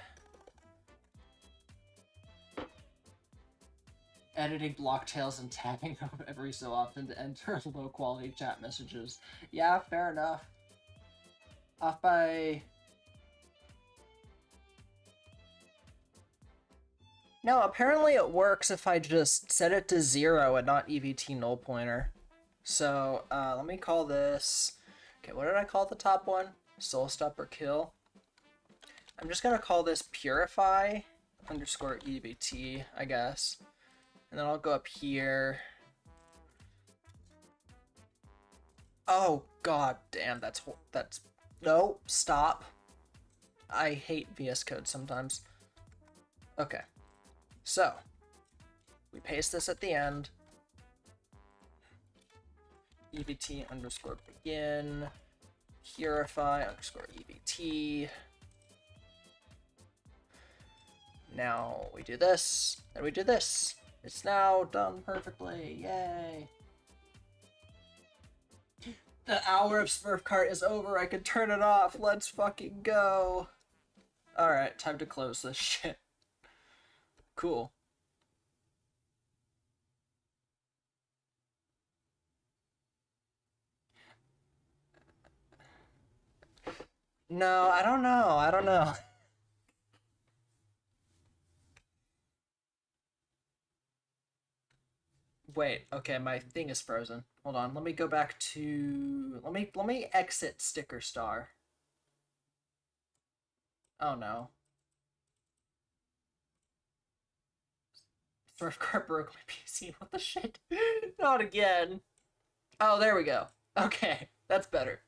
Editing block tails and tapping them every so often to enter low quality chat messages. Yeah, fair enough. Off by... No, apparently it works if I just set it to 0 and not EVT null pointer. So, let me call this... Okay, what did I call the top one? Soul Stopper Kill. I'm just gonna call this Purify underscore EBT, I guess. And then I'll go up here. Oh god damn, that's no, stop. I hate VS Code sometimes. Okay. So, we paste this at the end. EBT underscore begin. Purify underscore EBT. Now we do this, and we do this. It's now done perfectly. Yay. The hour of Smurf Cart is over. I can turn it off. Let's fucking go. Alright, time to close this shit. Cool. No, I don't know. I don't know. Wait, okay, my thing is frozen. Hold on, let me go back to let me exit Sticker Star. Oh no. Smurf Cart broke my PC. What the shit? Not again. Oh, there we go. Okay, that's better.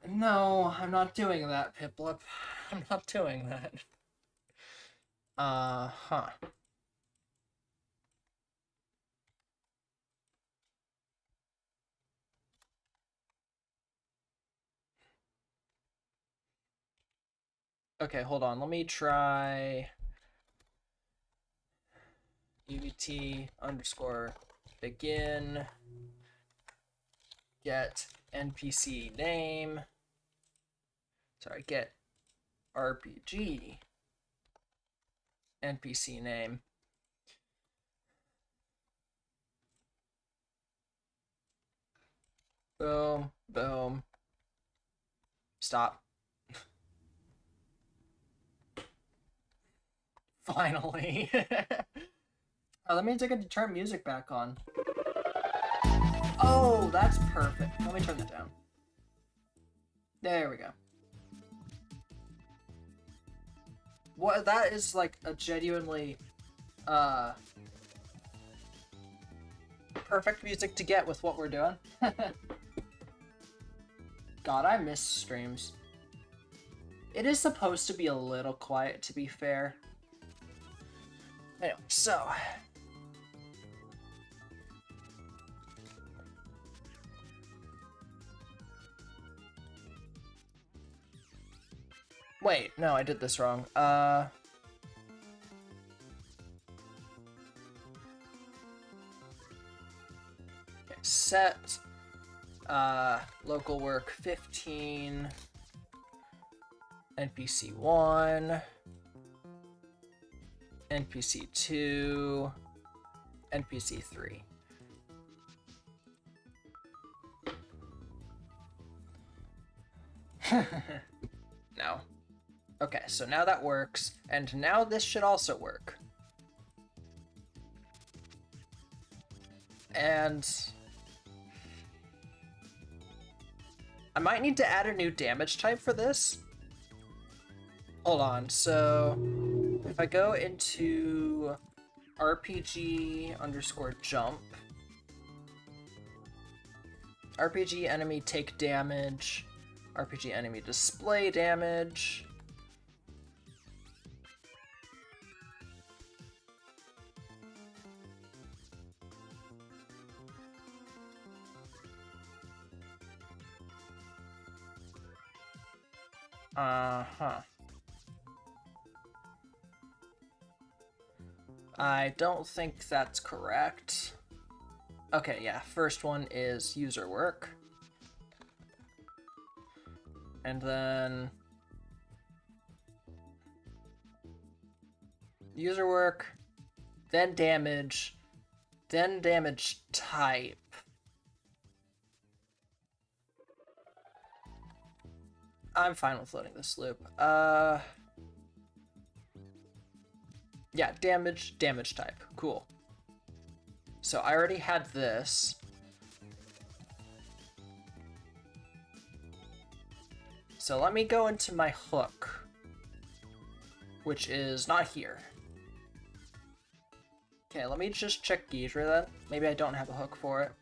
No, I'm not doing that, Piplup. I'm not doing that. Huh. Okay, hold on. Let me try UVT underscore begin get NPC name. Sorry, get RPG NPC name. Boom, boom. Stop. Finally. Oh, that means I get to turn music back on. Oh, that's perfect. Let me turn that down. There we go. What, that is like a genuinely perfect music to get with what we're doing. God, I miss streams. It is supposed to be a little quiet, to be fair. Anyway, so wait, no, I did this wrong. Okay, set local work 15 NPC 1 NPC 2 NPC 3. No. Okay, so now that works, and now this should also work. And I might need to add a new damage type for this. Hold on, so if I go into RPG underscore jump, RPG enemy take damage, RPG enemy display damage, I don't think that's correct. Okay, yeah, first one is user work. And then user work, then damage type. I'm fine with loading this loop. Yeah, damage type. Cool. So I already had this. So let me go into my hook, which is not here. Okay, let me just check Ghidra then. Maybe I don't have a hook for it.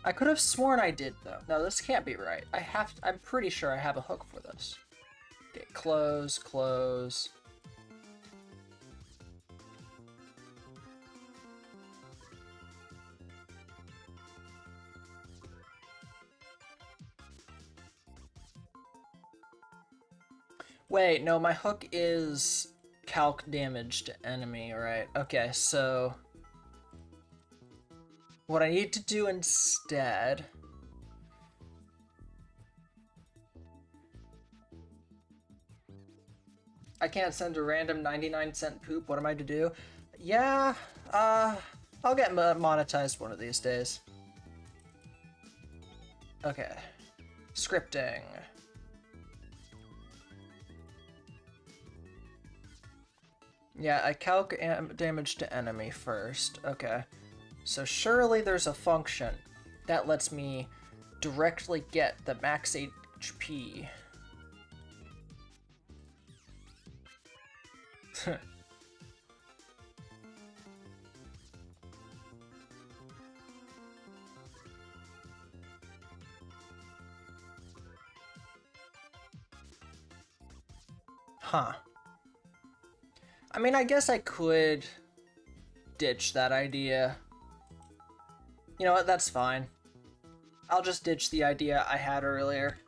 I could have sworn I did, though. No, this can't be right. I'm pretty sure I have a hook for this. Okay, close, close. Wait, no, my hook is calc damage to enemy, right? Okay, so what I need to do instead... I can't send a random 99-cent poop. What am I to do? Yeah, I'll get monetized one of these days. Okay. Scripting. Yeah, I calc damage to enemy first. Okay. So surely there's a function that lets me directly get the max HP. Huh. I mean, I guess I could ditch that idea. You know what, that's fine. I'll just ditch the idea I had earlier.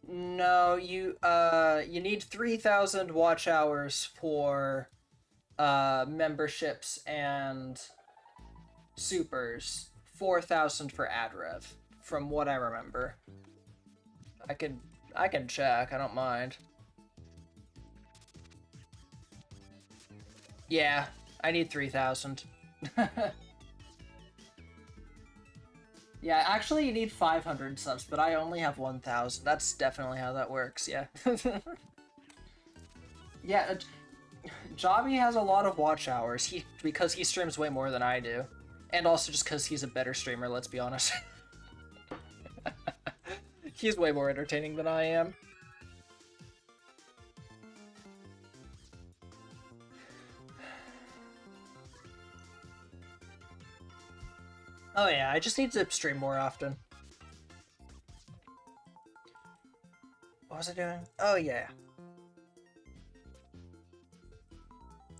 No, you need 3,000 watch hours for memberships and supers. 4,000 for ad rev, from what I remember. I can check, I don't mind. Yeah, I need 3,000. Yeah, actually you need 500 subs, but I only have 1,000. That's definitely how that works, yeah. Yeah, Jobby has a lot of watch hours, because he streams way more than I do. And also just because he's a better streamer, let's be honest. He's way more entertaining than I am. Oh yeah, I just need to stream more often. What was I doing? Oh yeah.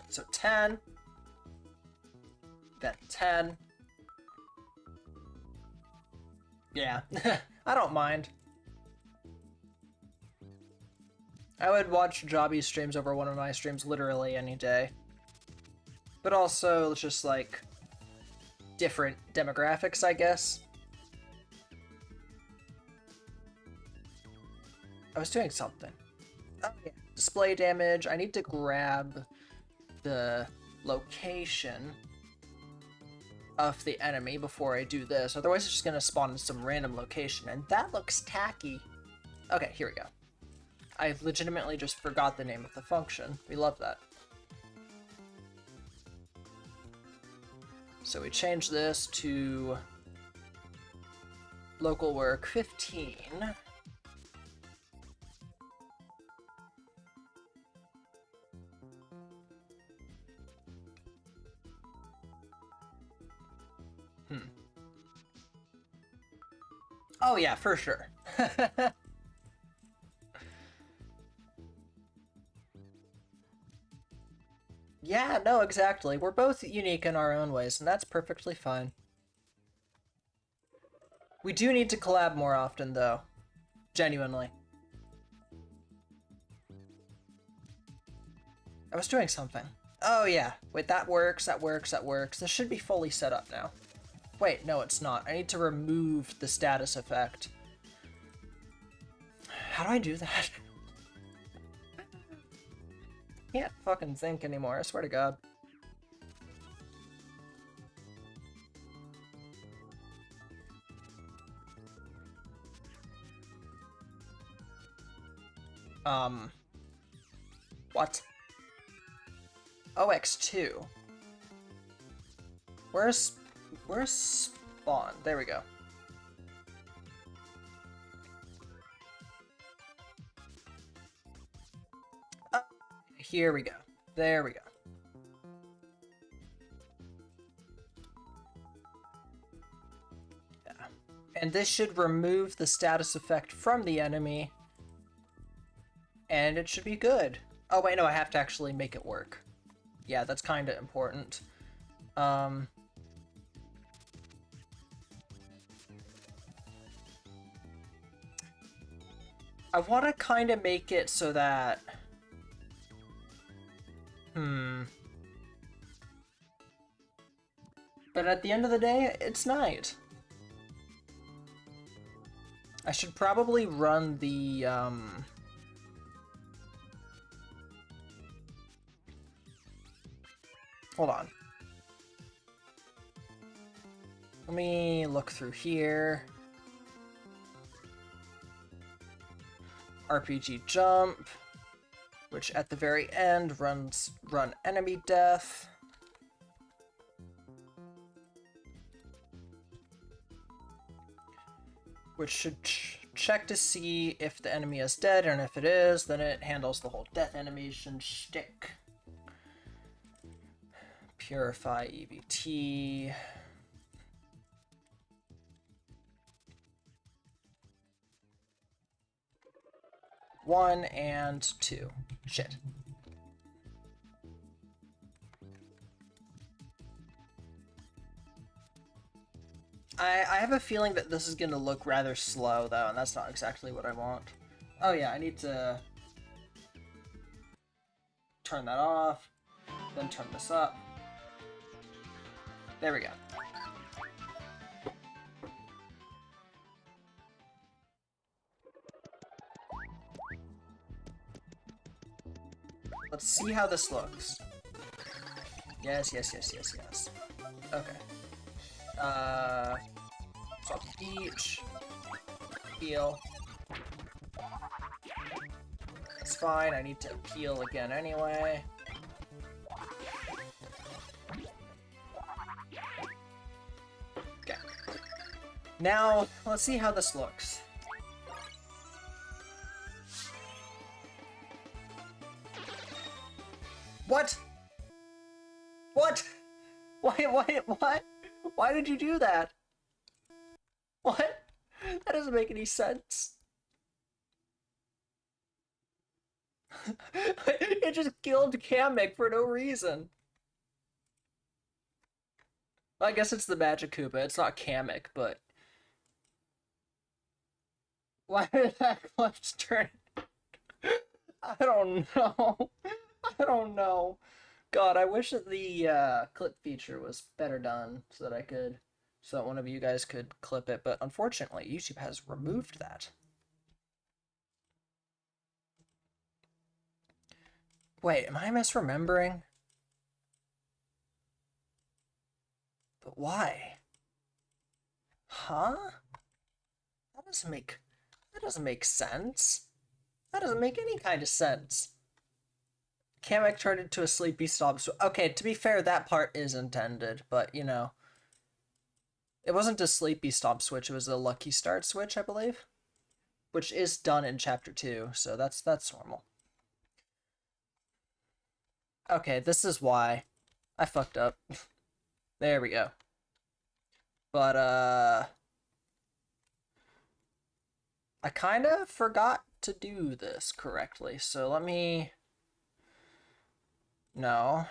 So 10. Then 10. Yeah, I don't mind. I would watch Jobby's streams over one of my streams literally any day. But also, just like, different demographics, I guess. I was doing something. Oh yeah, display damage. I need to grab the location of the enemy before I do this. Otherwise, it's just gonna spawn in some random location, and that looks tacky. Okay, here we go. I legitimately just forgot the name of the function. We love that. So we change this to local work 15. Oh yeah, for sure. Yeah, no, exactly. We're both unique in our own ways, and that's perfectly fine. We do need to collab more often, though. Genuinely. I was doing something. Oh yeah, wait, that works, that works, that works. This should be fully set up now. Wait, no, it's not. I need to remove the status effect. How do I do that? Can't fucking think anymore, I swear to God. What? OX2? Where's spawn? There we go. Here we go. There we go. And this should remove the status effect from the enemy. And it should be good. Oh wait, no, I have to actually make it work. Yeah, that's kind of important. I want to kind of make it so that... But at the end of the day, it's night. I should probably run the, Hold on. Let me look through here. RPG jump, which at the very end run enemy death. Which should check to see if the enemy is dead, and if it is, then it handles the whole death animation shtick. Purify EBT. One and two. Shit. I have a feeling that this is going to look rather slow, though, and that's not exactly what I want. Oh yeah, I need to turn that off, then turn this up. There we go. Let's see how this looks. Yes, yes, yes, yes, yes. Okay. Swap each. Heal. It's fine, I need to heal again anyway. Okay. Now, let's see how this looks. What? What? What? Why did you do that? What? That doesn't make any sense. It just killed Kamek for no reason. Well, I guess it's the Magic Koopa. It's not Kamek, but... Why did that clutch turn? I don't know. I don't know. God, I wish that the clip feature was better done so that one of you guys could clip it, but unfortunately, YouTube has removed that. Wait, am I misremembering? But why? Huh? That doesn't make sense. That doesn't make any kind of sense. Kamek turned into a sleepy stop. Okay, to be fair, that part is intended, but you know, it wasn't a sleepy stop switch, it was a lucky start switch, I believe, which is done in chapter 2, so that's normal. Okay, this is why I fucked up. There we go. But I kind of forgot to do this correctly, so let me... No.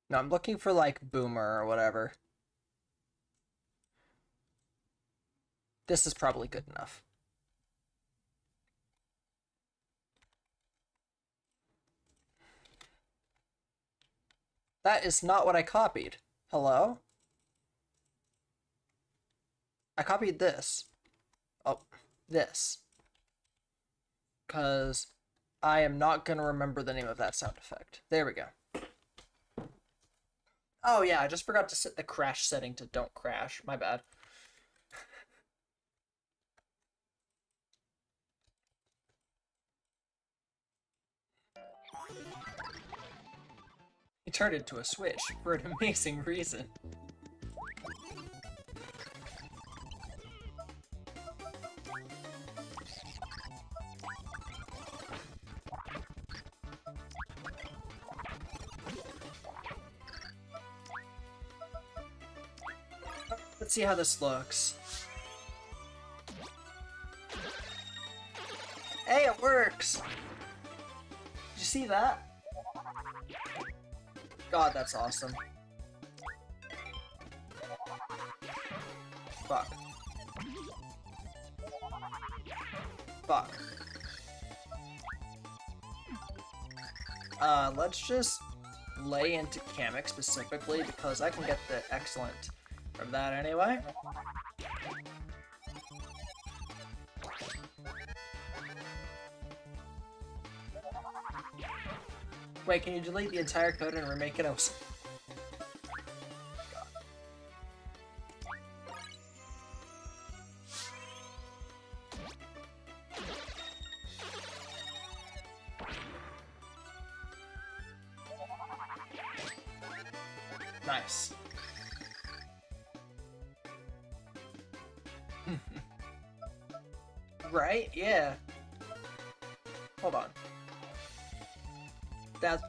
No, I'm looking for, like, Boomer or whatever. This is probably good enough. That is not what I copied. Hello? I copied this. Oh, this. Because I am not going to remember the name of that sound effect. There we go. Oh yeah, I just forgot to set the crash setting to don't crash. My bad. He turned into a switch for an amazing reason. Let's see how this looks. Hey, it works! Did you see that? God, that's awesome. Fuck. Fuck. Let's just lay into Kamek specifically because I can get the excellent from that anyway. Wait, can you delete the entire code and remake it? Nice. Right? Yeah. Hold on. That...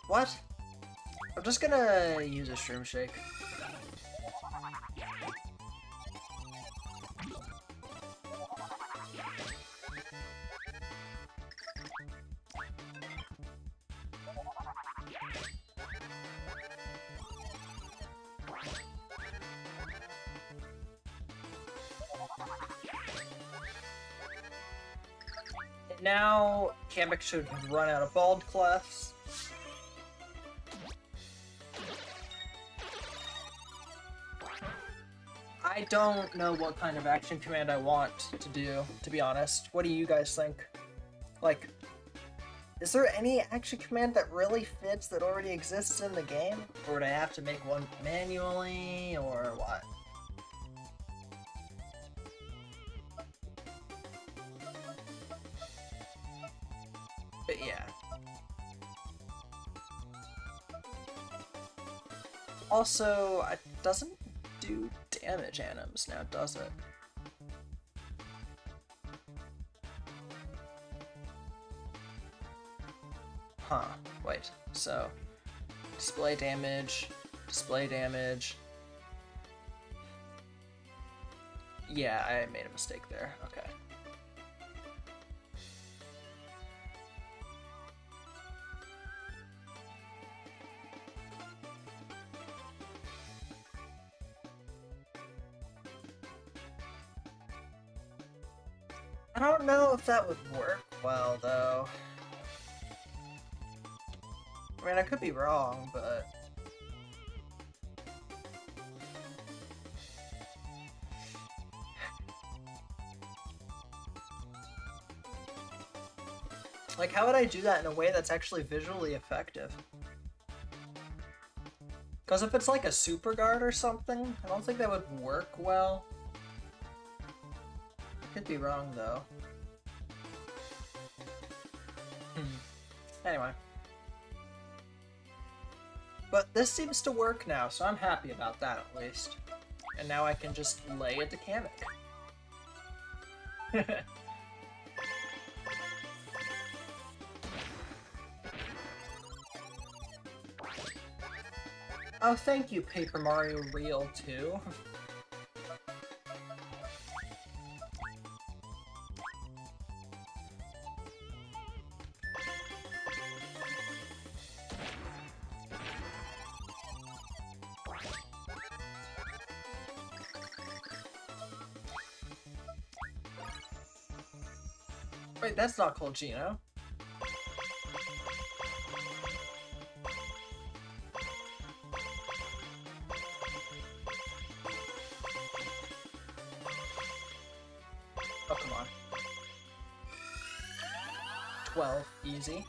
What? I'm just gonna use a shroom shake. Now, Kamek should run out of bald clefs. I don't know what kind of action command I want to do, to be honest. What do you guys think? Like, is there any action command that really fits that already exists in the game? Or would I have to make one manually, or what? But yeah. Also, it doesn't do damage anims now, does it? Huh, wait, so display damage. Yeah, I made a mistake there, okay. I don't know if that would work well, though. I mean, I could be wrong, but... Like, how would I do that in a way that's actually visually effective? Because if it's like a super guard or something, I don't think that would work well. Could be wrong, though. Anyway. But this seems to work now, so I'm happy about that at least. And now I can just lay it to Kamek. Oh, thank you, Paper Mario Real 2. Wait, that's not called Gino. Oh, come on. 12, easy.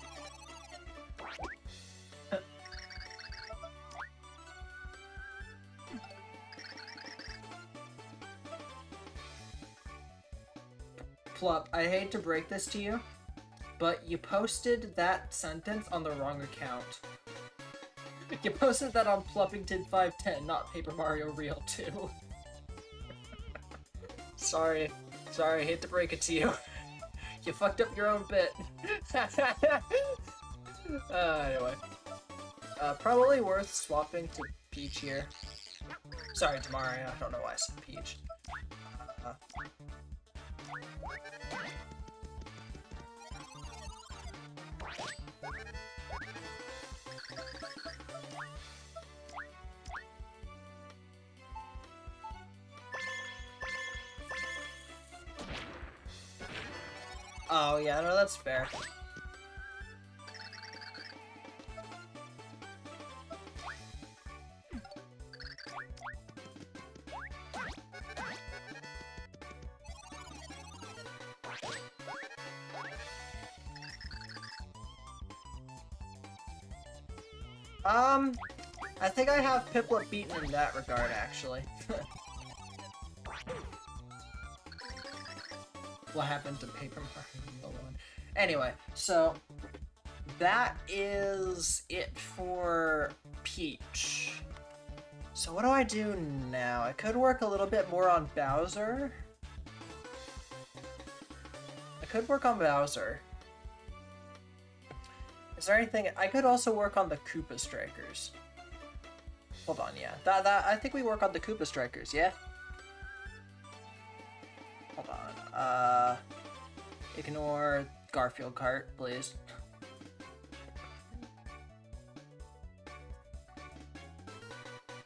Plup, I hate to break this to you, but you posted that sentence on the wrong account. You posted that on Pluppington510, not Paper Mario Real 2. Sorry, hate to break it to you. You fucked up your own bit. Anyway. Probably worth swapping to Peach here. Sorry, Tamari, I don't know why I said Peach. Oh, yeah, no, that's fair. I think I have Piplup beaten in that regard, actually. What happened to Paper Mario 1? Anyway, so that is it for Peach. So what do I do now? I could work a little bit more on Bowser. I could work on Bowser. Is there anything... I could also work on the Koopa Strikers. Hold on, yeah. I think we work on the Koopa Strikers, yeah? Hold on. Ignore Garfield cart, please.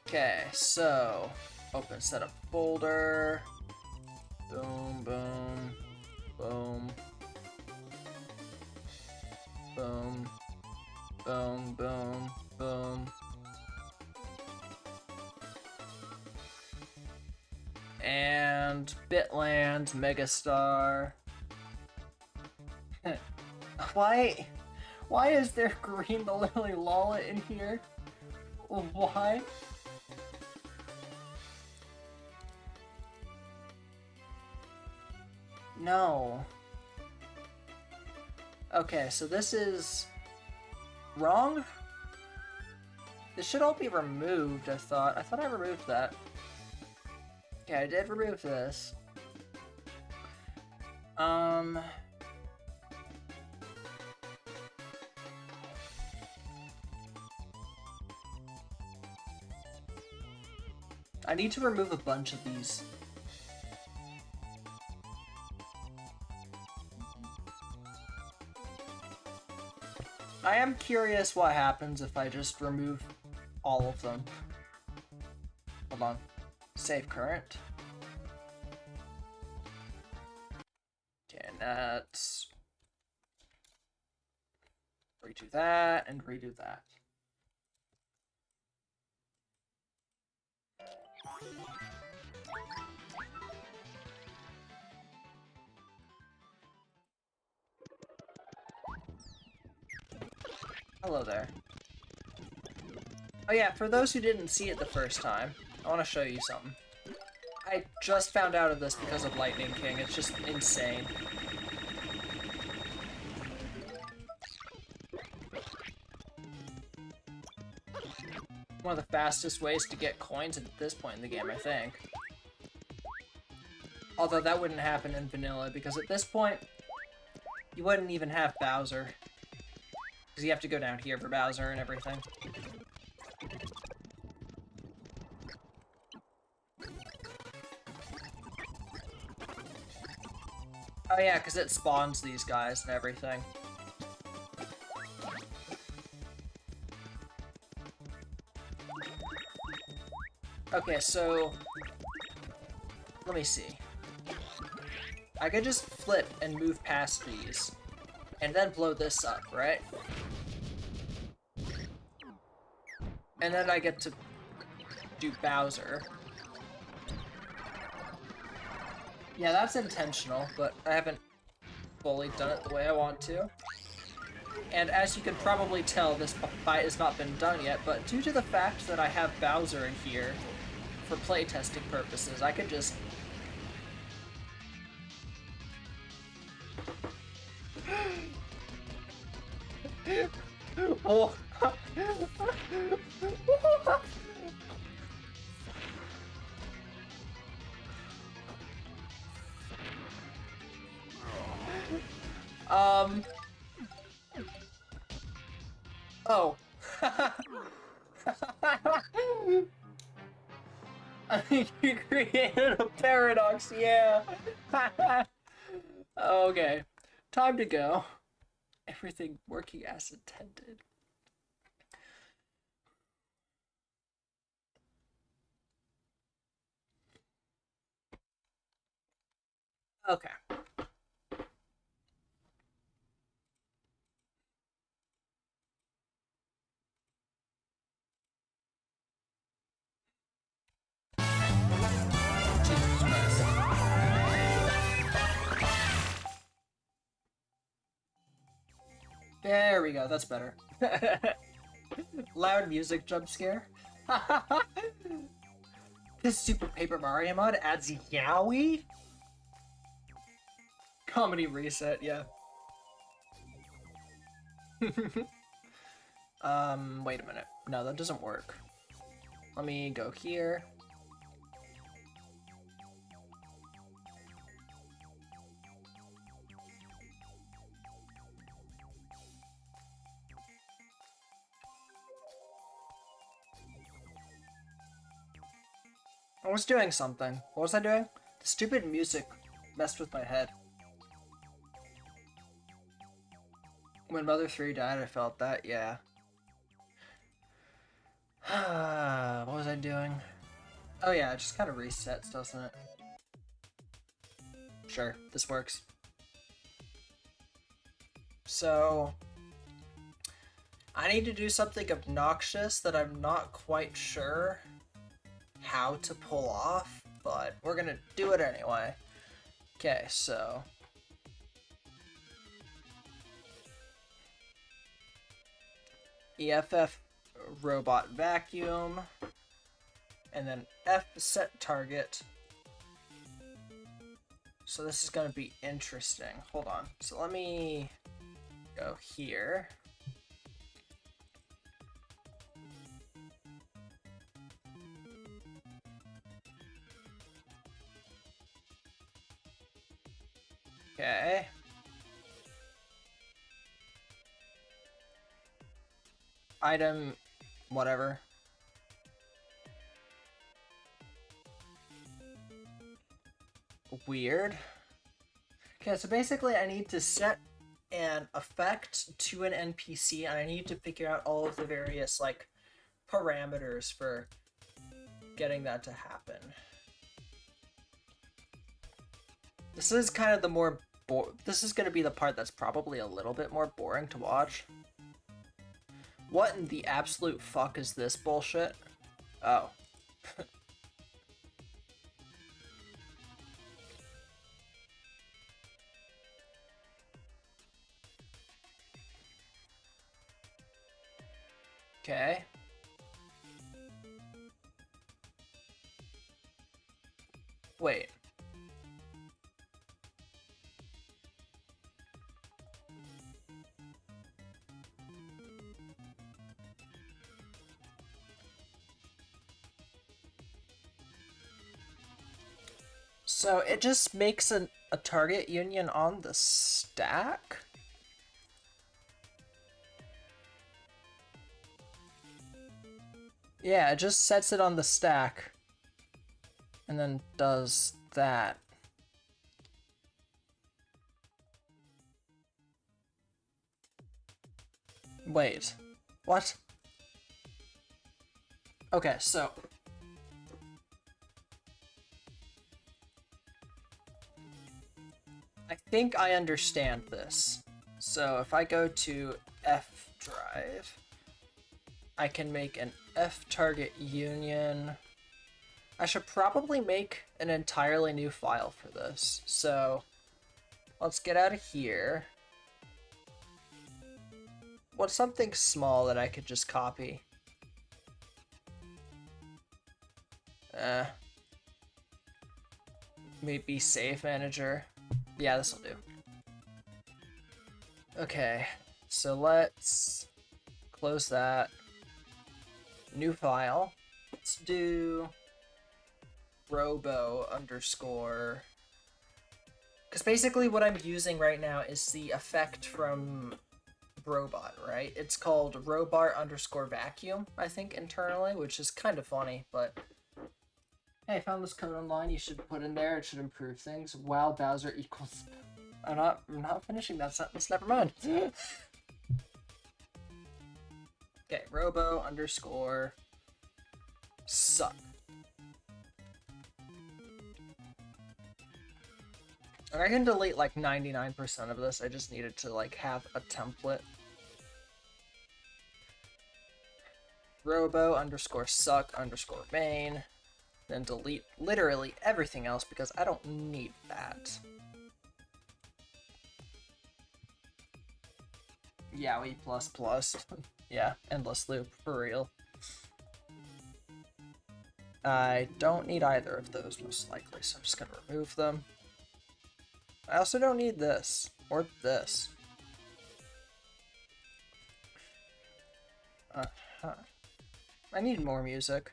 Okay, so... Open setup folder. Boom, boom, boom. Boom. Boom, boom, boom. And Bitland, Megastar. Why is there green the Lily Lola in here? Why? No. Okay, so this is wrong? This should all be removed, I thought. I thought I removed that. Okay, I did remove this. I need to remove a bunch of these. I am curious what happens if I just remove all of them. Hold on. Save current. Okay, and that's... redo that, and redo that. Hello there. Oh yeah, for those who didn't see it the first time, I want to show you something. I just found out of this because of Lightning King. It's just insane. One of the fastest ways to get coins at this point in the game, I think. Although that wouldn't happen in vanilla, because at this point, you wouldn't even have Bowser. Because you have to go down here for Bowser and everything. Oh yeah, because it spawns these guys and everything. Okay, so... let me see. I could just flip and move past these. And then blow this up, right? And then I get to do Bowser. Yeah, that's intentional, but I haven't fully done it the way I want to. And as you can probably tell, this fight has not been done yet, but due to the fact that I have Bowser in here for playtesting purposes, I could just... oh. Oh. You created a paradox, yeah. Okay, time to go. Everything working as intended. Okay. Jesus Christ. There we go, that's better. Loud music jump scare. This Super Paper Mario mod adds yaoi? Comedy reset, yeah. Wait a minute. No, that doesn't work. Let me go here. I was doing something. What was I doing? The stupid music messed with my head. When Mother 3 died, I felt that, yeah. What was I doing? Oh yeah, it just kind of resets, doesn't it? Sure, this works. So, I need to do something obnoxious that I'm not quite sure how to pull off, but we're gonna do it anyway. Okay, so... EFF robot vacuum, and then F set target. So this is gonna be interesting. Hold on. So let me go here. Okay. Item, whatever. Weird. Okay, so basically I need to set an effect to an NPC, and I need to figure out all of the various, like, parameters for getting that to happen. This is kind of the more this is going to be the part that's probably a little bit more boring to watch. What in the absolute fuck is this bullshit? Oh. Okay. Wait. So it just makes a target union on the stack? Yeah, it just sets it on the stack. And then does that. Wait. What? Okay, so... I think I understand this. So if I go to F drive, I can make an F target union. I should probably make an entirely new file for this. So let's get out of here. What's something small that I could just copy? Maybe save manager. Yeah, this'll do. Okay, so let's close that. New file. Let's do robo underscore. Because basically what I'm using right now is the effect from robot, right? It's called robot underscore vacuum, I think, internally, which is kind of funny, but Hey, I found this code online. You should put in there. It should improve things. While Bowser equals. I'm not finishing that sentence. Never mind. Okay, robo underscore suck. And I can delete like 99% of this. I just needed to like have a template. Robo underscore suck underscore main. Then delete literally everything else because I don't need that. Yowie plus plus. Yeah, endless loop, for real. I don't need either of those, most likely, so I'm just gonna remove them. I also don't need this, or this. I need more music.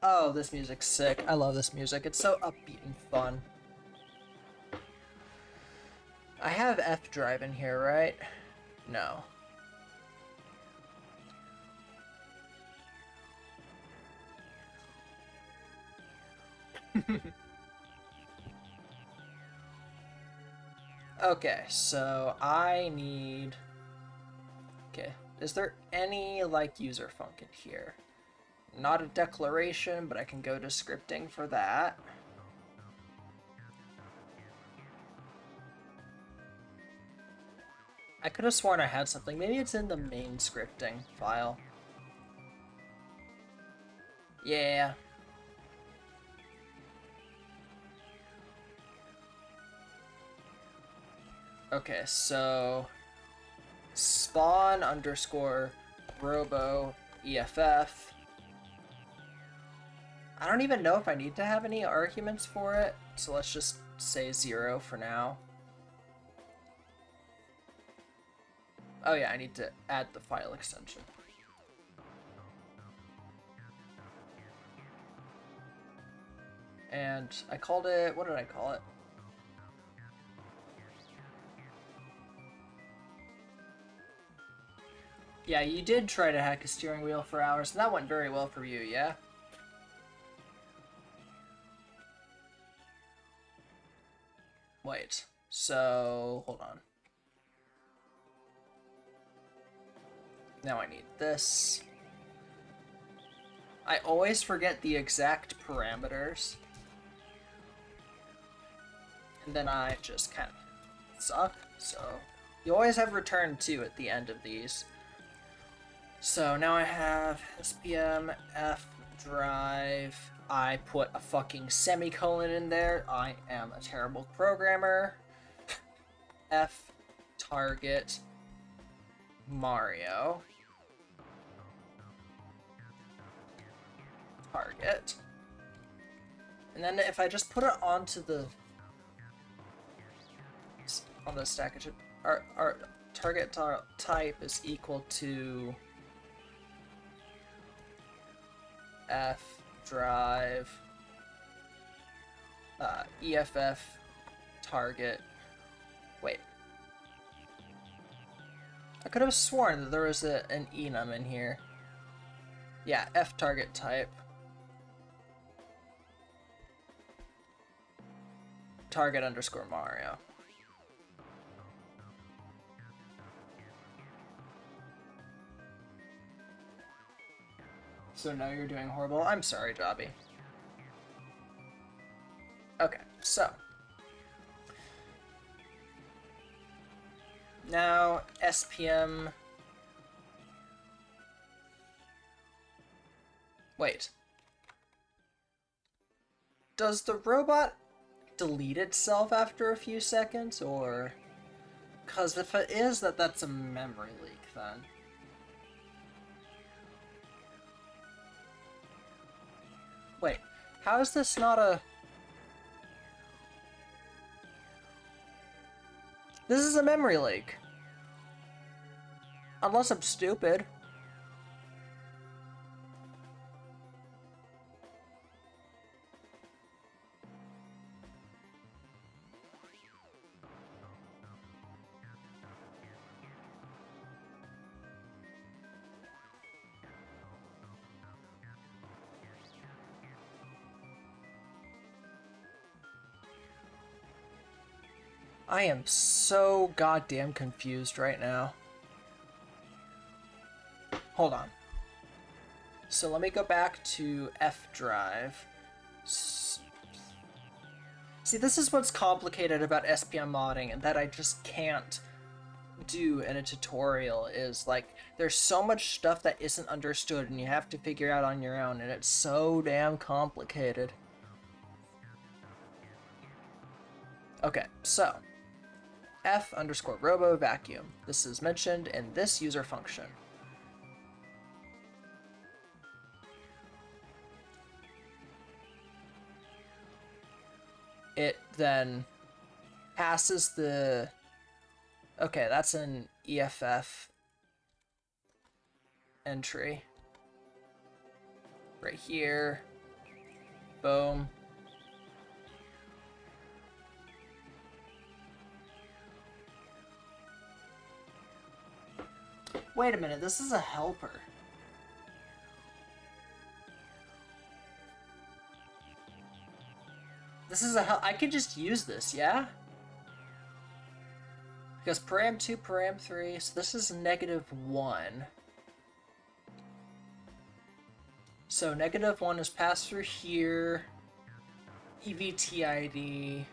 Oh, this music's sick. I love this music. It's so upbeat and fun. I have F drive in here, right? No. Okay, so I need... Okay, is there any, like, user func in here? Not a declaration, but I can go to scripting for that. I could have sworn I had something. Maybe it's in the main scripting file. Yeah. Okay, so spawn underscore robo EFF. I don't even know if I need to have any arguments for it, so let's just say 0 for now. Oh yeah, I need to add the file extension. And I called it, what did I call it? Yeah, you did try to hack a steering wheel for hours, and that went very well for you, yeah? Wait, so hold on. Now I need this. I always forget the exact parameters. And then I just kind of suck, so you always have return 2 at the end of these. So now I have SPM F drive. I put a fucking semicolon in there. I am a terrible programmer. F target Mario. Target. And then if I just put it onto the stack, it should, our target type is equal to F drive EFF target. Wait. I could have sworn that there was an enum in here. Yeah, F target type. Target underscore Mario. So now you're doing horrible. I'm sorry, Jobby. Okay, so. Now, SPM... Wait. Does the robot delete itself after a few seconds, or... Because if it is, that's a memory leak, then. Wait, how is this not a... This is a memory leak. Unless I'm stupid. I am so goddamn confused right now. Hold on. So let me go back to F drive. See, this is what's complicated about SPM modding and that I just can't do in a tutorial is like there's so much stuff that isn't understood and you have to figure out on your own and it's so damn complicated. Okay, so f_robo vacuum. This is mentioned in this user function. It then passes the... Okay, that's an EFF entry. Right here. Boom. Wait a minute, this is a helper. This is I could just use this, yeah? Because param 2, param 3, so this is -1. So -1 is passed through here. EVTID.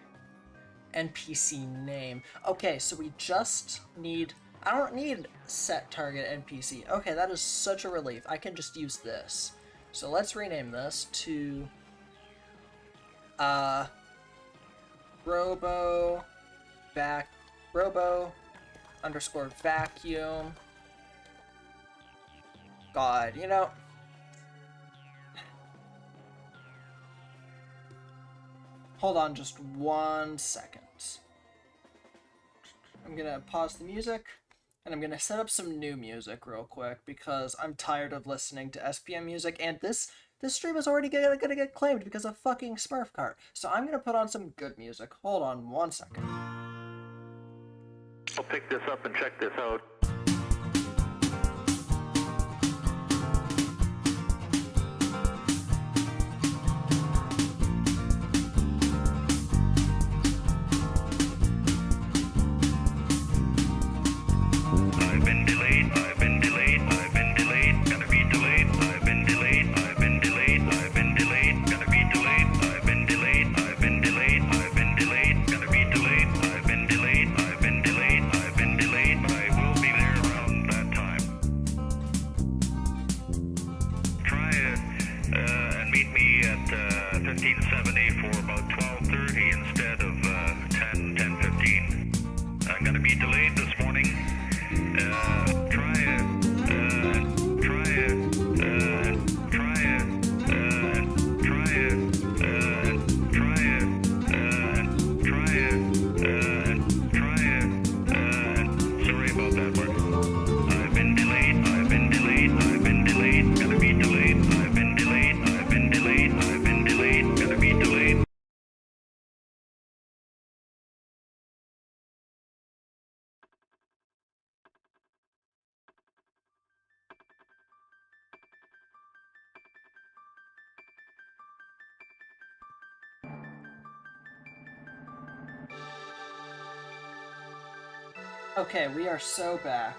NPC name. Okay, so we just need... I don't need set target NPC. Okay, that is such a relief. I can just use this. So let's rename this to... robo underscore vacuum. God, you know. Hold on just 1 second. I'm gonna pause the music and I'm gonna set up some new music real quick because I'm tired of listening to SPM music and this stream is already gonna get claimed because of fucking Smurf Cart. So I'm gonna put on some good music. Hold on 1 second. I'll pick this up and check this out. I've been delayed, I've been delayed, I've been delayed, gonna be delayed, I've been delayed, I've been delayed, I've been delayed, gonna be delayed, I've been delayed, I've been delayed, I've been delayed, gonna be delayed, I've been delayed, I've been delayed, I've been delayed, but I will be there around that time. Try it and meet me at 1570 for about 12:30 instead of 10:15. I'm gonna be delayed this morning. Try it, try it, try it, try it, try it, try it, try it, sorry about that word. I've been delayed, I've been delayed, I've been delayed, gonna be delayed, I've been delayed, I've been delayed, I've been delayed, gonna be delayed. Okay, we are so back.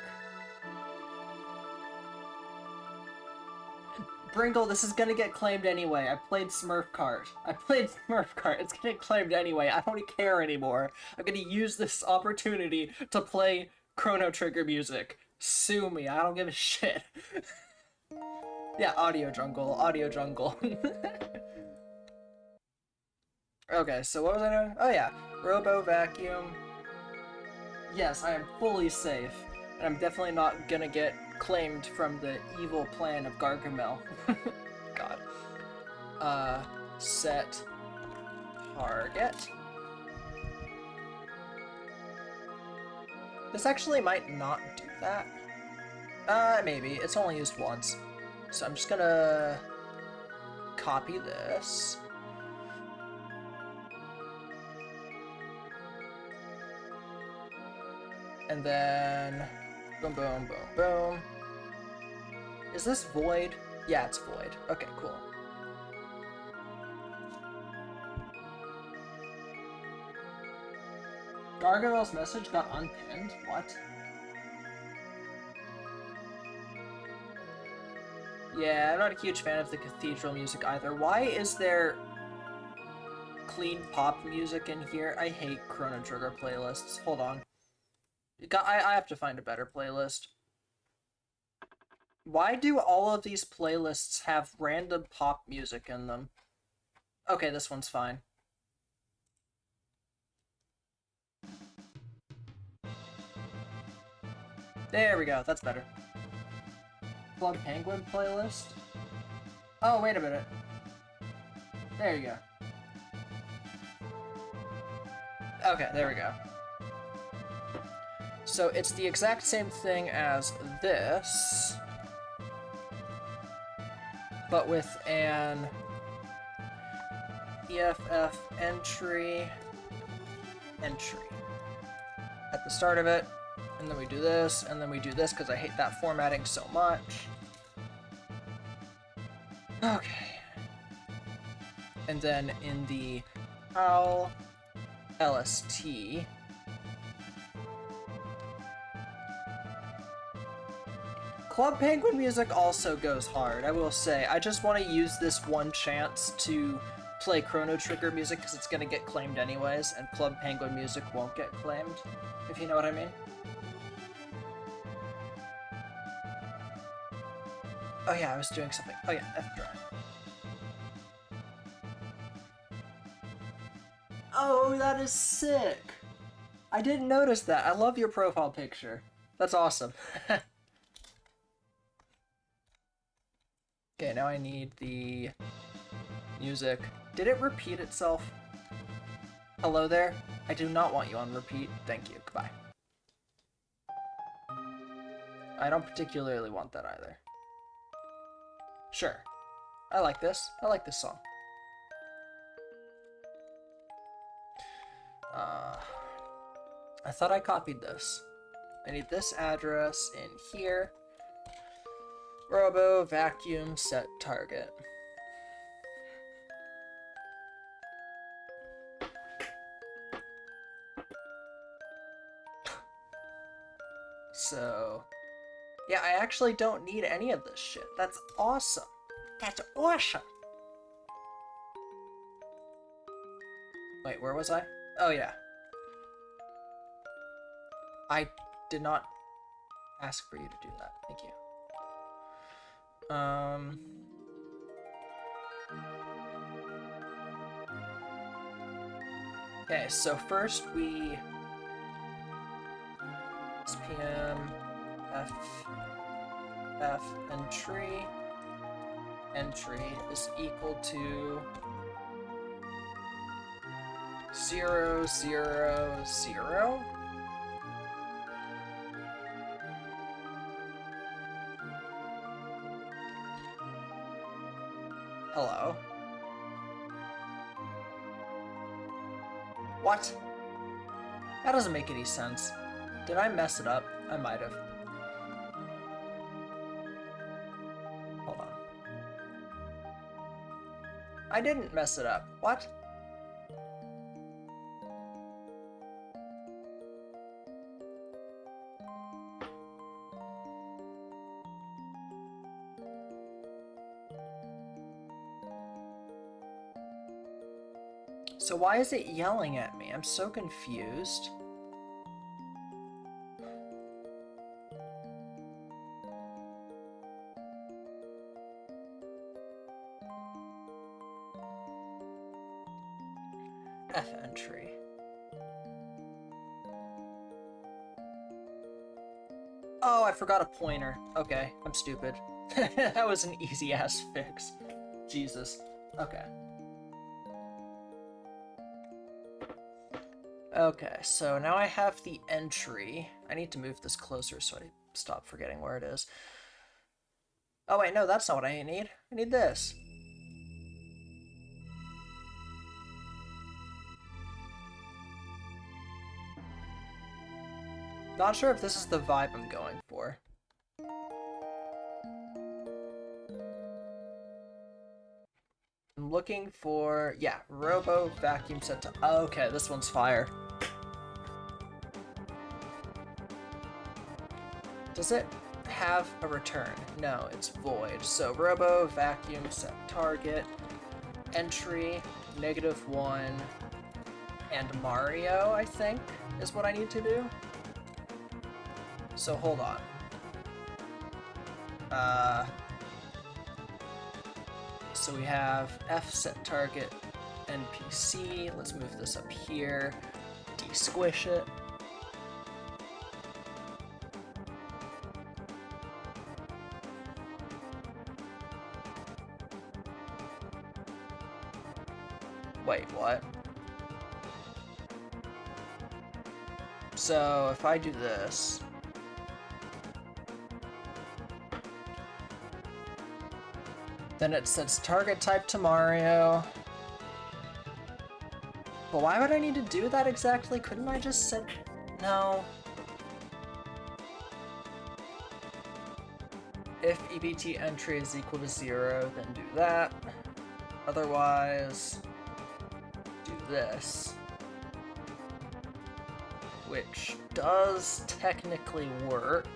Bringle, this is gonna get claimed anyway. I played Smurf Cart. It's gonna get claimed anyway. I don't care anymore. I'm gonna use this opportunity to play Chrono Trigger music. Sue me, I don't give a shit. Yeah, Audio Jungle, Audio Jungle. Okay, so what was I doing? Oh yeah, Robo Vacuum. Yes, I am fully safe, and I'm definitely not gonna get claimed from the evil plan of Gargamel. God. Set target. This actually might not do that. Maybe. It's only used once. So I'm just gonna copy this. And then boom, boom, boom, boom. Is this void? Yeah, it's void. Okay, cool. Gargamel's message got unpinned? What? Yeah, I'm not a huge fan of the cathedral music either. Why is there clean pop music in here? I hate Chrono Trigger playlists. Hold on. I have to find a better playlist. Why do all of these playlists have random pop music in them? Okay, this one's fine. There we go, that's better. Club Penguin playlist? Oh, wait a minute. There you go. Okay, there we go. So it's the exact same thing as this, but with an EFF entry at the start of it, and then we do this, and then we do this because I hate that formatting so much. Okay. And then in the OWL LST, Club Penguin music also goes hard, I will say. I just want to use this one chance to play Chrono Trigger music because it's going to get claimed anyways, and Club Penguin music won't get claimed, if you know what I mean. Oh yeah, I was doing something. Oh yeah, F-Drive. Oh, that is sick! I didn't notice that. I love your profile picture. That's awesome. Okay, now I need the music. Did it repeat itself? Hello there? I do not want you on repeat. Thank you. Goodbye. I don't particularly want that either. Sure. I like this. I like this song. I thought I copied this. I need this address in here. Robo vacuum set target. So, yeah, I actually don't need any of this shit. That's awesome. That's awesome. Wait, where was I? Oh, yeah. I did not ask for you to do that. Thank you. Okay, so first we SPM F entry is equal to 0, 0, 0. Hello. What? That doesn't make any sense. Did I mess it up? I might have. Hold on. I didn't mess it up. What? So why is it yelling at me? I'm so confused. F entry. Oh, I forgot a pointer. Okay, I'm stupid. That was an easy-ass fix. Jesus. Okay. Okay, so now I have the entry. I need to move this closer so I stop forgetting where it is. Oh wait, no, that's not what I need. I need this. Not sure if this is the vibe I'm going for. I'm looking for, yeah, Robo Vacuum Set to, okay, this one's fire. Does it have a return? No, it's void. So robo, vacuum, set target, entry, -1, and Mario, I think, is what I need to do. So hold on. So we have F set target NPC. Let's move this up here. De-squish it. Wait, what? So if I do this, then it sets target type to Mario. But why would I need to do that exactly? Couldn't I just set... No. If EBT entry is equal to 0, then do that. Otherwise, do this. Which does technically work.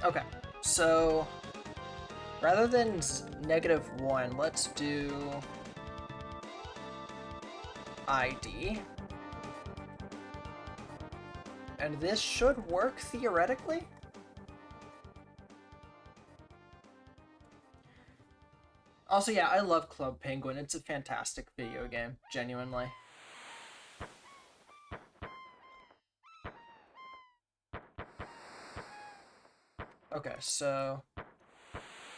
Okay, so rather than -1, let's do ID. And this should work theoretically? Also, yeah, I love Club Penguin. It's a fantastic video game, genuinely. Okay, so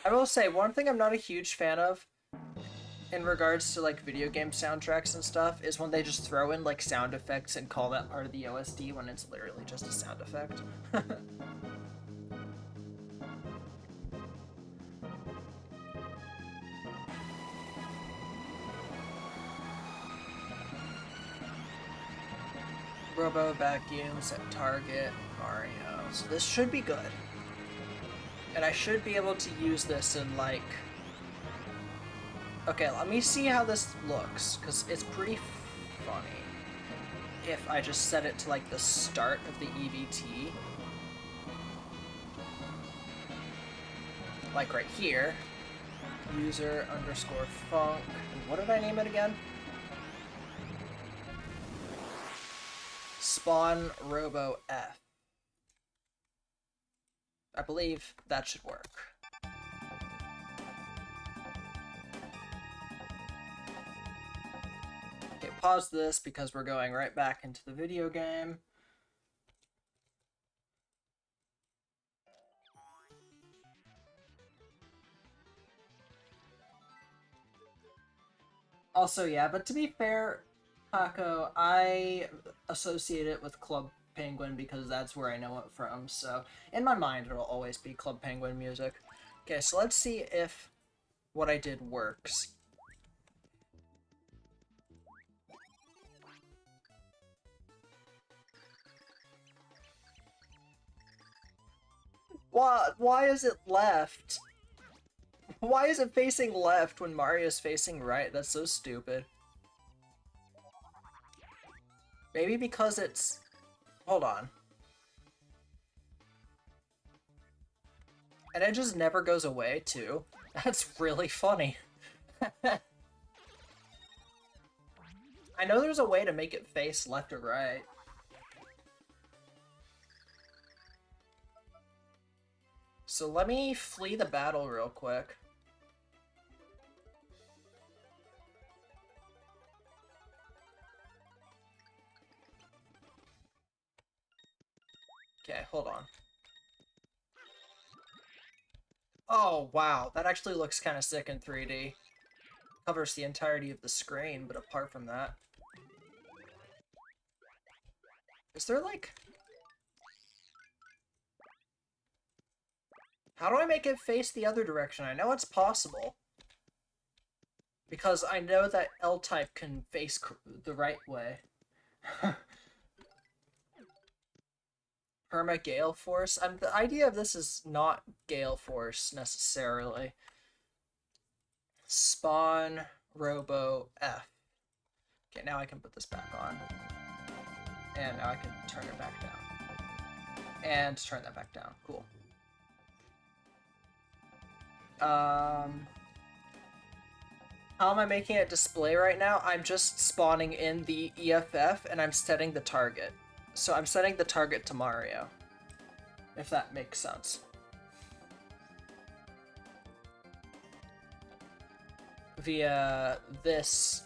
I will say one thing I'm not a huge fan of in regards to like video game soundtracks and stuff is when they just throw in like sound effects and call that part of the OST when it's literally just a sound effect. Robo vacuum, set target, Mario. So this should be good. And I should be able to use this in like... Okay, let me see how this looks, because it's pretty funny if I just set it to like the start of the EVT. Like right here. User_funk. What did I name it again? Spawn Robo F. I believe that should work. Okay, pause this because we're going right back into the video game. Also, yeah, but to be fair, Paco, I associate it with Club Penguin because that's where I know it from, so in my mind it'll always be Club Penguin music. Okay, so let's see if what I did works. What? Why is it left? Why is it facing left when Mario's facing right? That's so stupid. Maybe because it's... Hold on. And it just never goes away, too. That's really funny. I know there's a way to make it face left or right. So let me flee the battle real quick. Okay, hold on. Oh, wow. That actually looks kind of sick in 3D. Covers the entirety of the screen, but apart from that... Is there, like... How do I make it face the other direction? I know it's possible. Because I know that L-type can face the right way. Perma Gale Force? The idea of this is not Gale Force, necessarily. spawn robo F. Okay, now I can put this back on. And now I can turn it back down. And turn that back down. Cool. How am I making it display right now? I'm just spawning in the EFF and I'm setting the target. So I'm setting the target to Mario, if that makes sense. Via this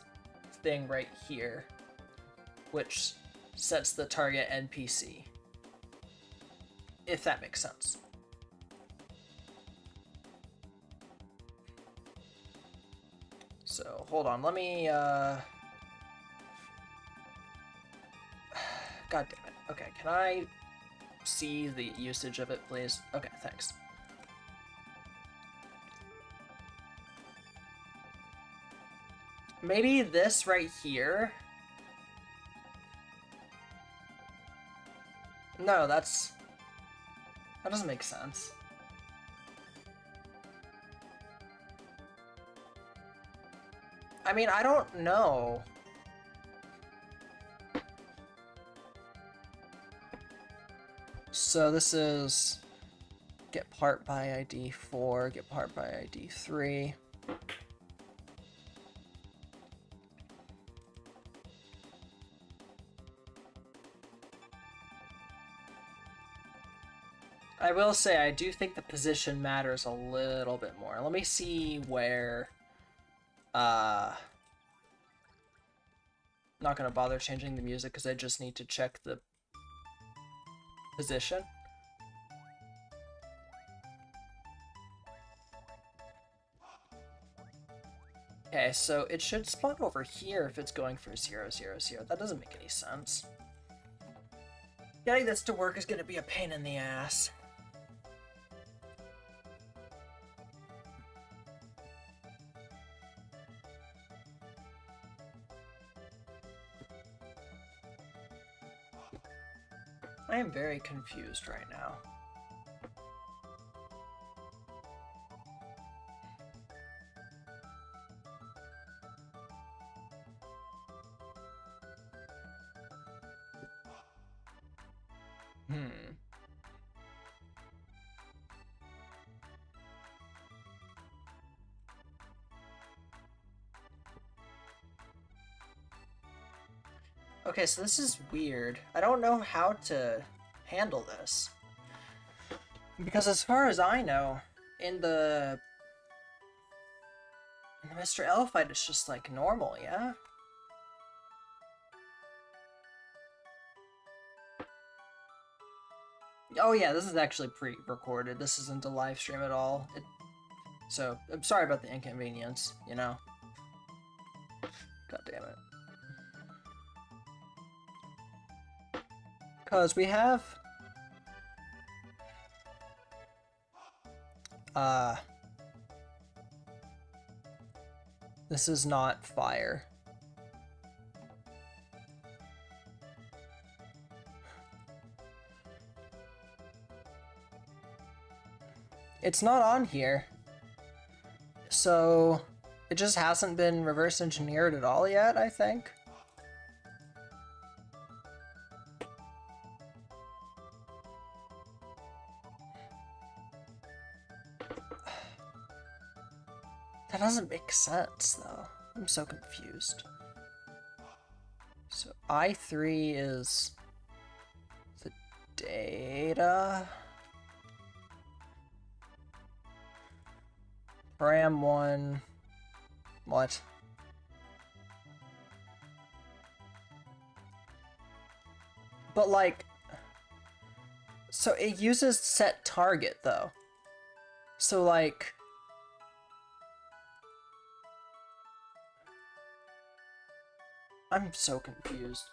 thing right here, which sets the target NPC, if that makes sense. So hold on, let me God damn it. Okay, can I see the usage of it, please? Okay, thanks. Maybe this right here? No, that doesn't make sense. I mean, I don't know. So this is get part by ID 4, get part by ID 3. I will say, I do think the position matters a little bit more. Let me see where... not gonna bother changing the music because I just need to check the position. Okay, so it should spawn over here if it's going for 0, 0, 0. That doesn't make any sense. Getting this to work is gonna be a pain in the ass. I am very confused right now. Okay, so this is weird. I don't know how to handle this. Because as far as I know, in the Mr. L fight, it's just like normal, yeah? Oh yeah, this is actually pre-recorded. This isn't a live stream at all. So, I'm sorry about the inconvenience, you know? God damn it. Because we have... This is not fire. It's not on here. So, it just hasn't been reverse engineered at all yet, I think. That doesn't make sense, though. I'm so confused. So I3 is the data. Param1. What? But like, so it uses set target though. So like, I'm so confused.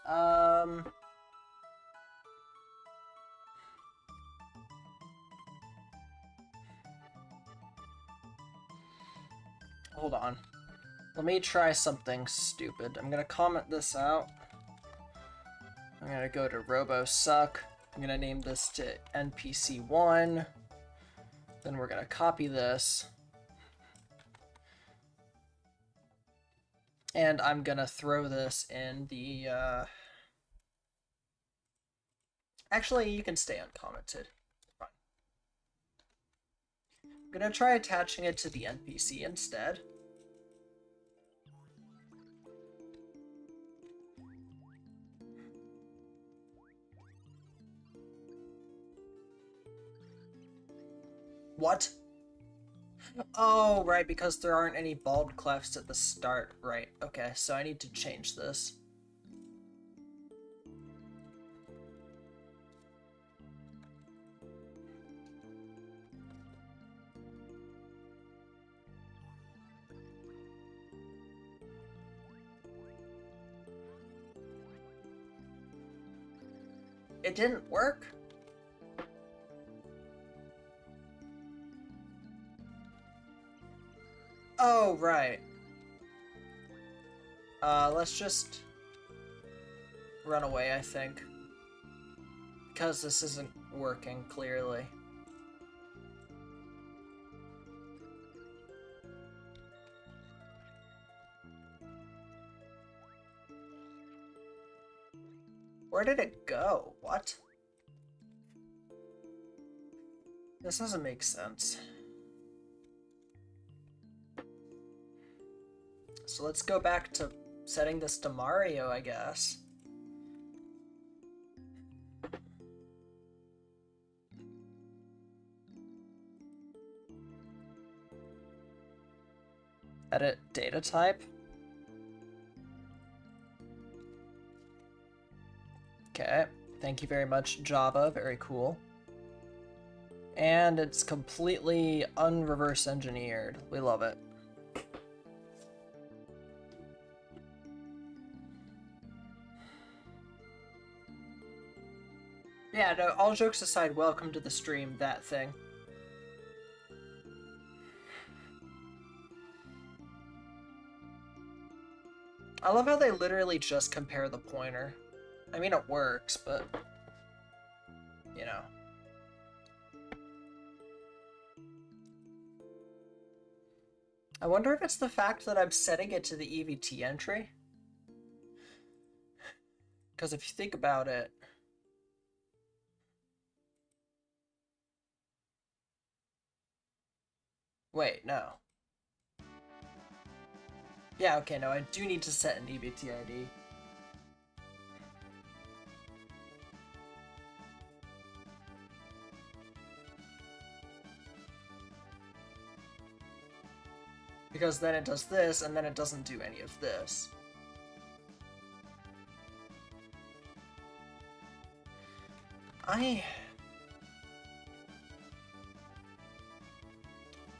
Hold on. Let me try something stupid. I'm gonna comment this out. I'm gonna go to RoboSuck. I'm gonna name this to NPC1. Then we're gonna copy this. And I'm gonna throw this in the, Actually, you can stay uncommented. Fine. I'm gonna try attaching it to the NPC instead. What? Oh, right, because there aren't any bald clefts at the start. Right, okay, so I need to change this. It didn't work? Oh, right. Let's just run away, I think. Because this isn't working, clearly. Where did it go? What? This doesn't make sense. So let's go back to setting this to Mario, I guess. Edit data type. Okay, thank you very much, Java. Very cool. And it's completely unreverse engineered. We love it. Yeah, no, all jokes aside, welcome to the stream, that thing. I love how they literally just compare the pointer. I mean, it works, but, you know. I wonder if it's the fact that I'm setting it to the EVT entry. Because if you think about it, wait, no. Yeah, okay, no, I do need to set an EVT ID. Because then it does this, and then it doesn't do any of this.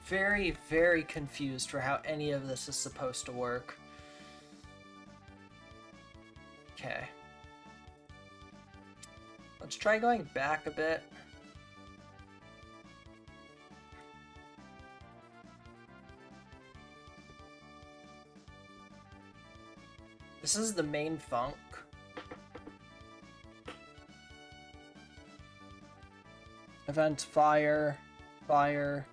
Very, very confused for how any of this is supposed to work. Okay. Let's try going back a bit. This is the main funk. Event fire, fire.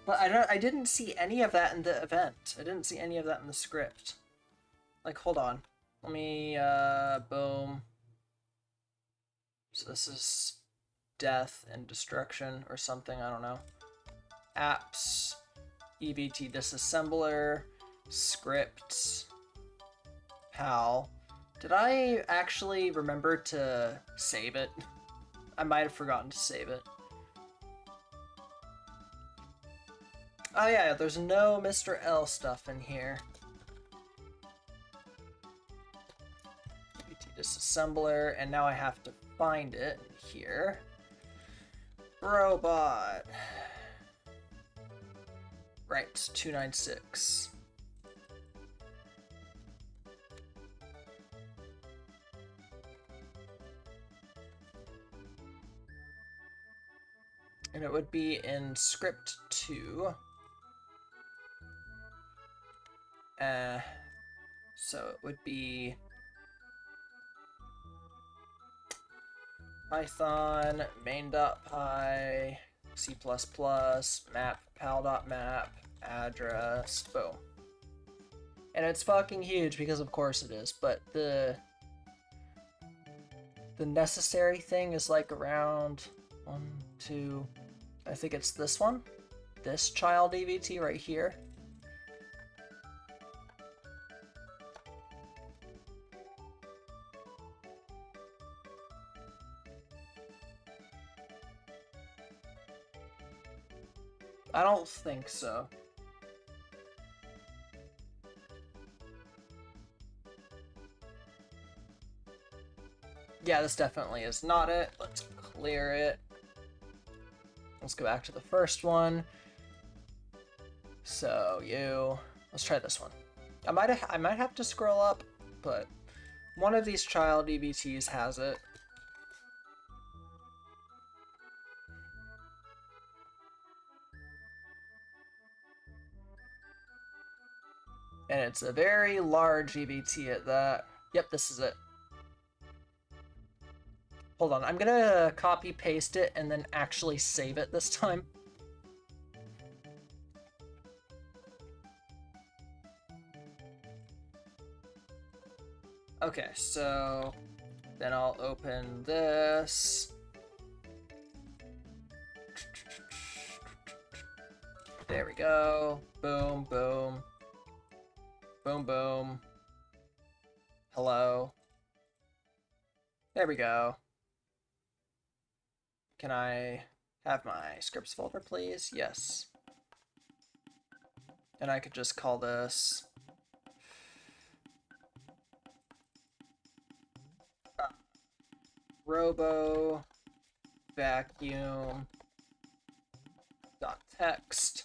But I didn't see any of that in the event. I didn't see any of that in the script. Like, hold on. Let me, boom. So this is death and destruction or something, I don't know. Apps, EVT disassembler, scripts, PAL. Did I actually remember to save it? I might have forgotten to save it. Oh yeah, there's no Mr. L stuff in here. EVT disassembler, and now I have to find it here. Robot. Right, 296. And it would be in script 2. So it would be Python main.py C++ map pal.map address boom. And it's fucking huge because of course it is, but the necessary thing is like around 1, 2, I think it's this one, this child EVT right here. I don't think so. Yeah, this definitely is not it. Let's clear it. Let's go back to the first one. So let's try this one. I might have to scroll up, but one of these child EBTs has it. And it's a very large EBT at that. Yep, this is it. Hold on, I'm gonna copy paste it and then actually save it this time. Okay, so then I'll open this. There we go. Boom, boom. Boom, boom. Hello. There we go. Can I have my scripts folder, please? Yes. And I could just call this robo vacuum dot text.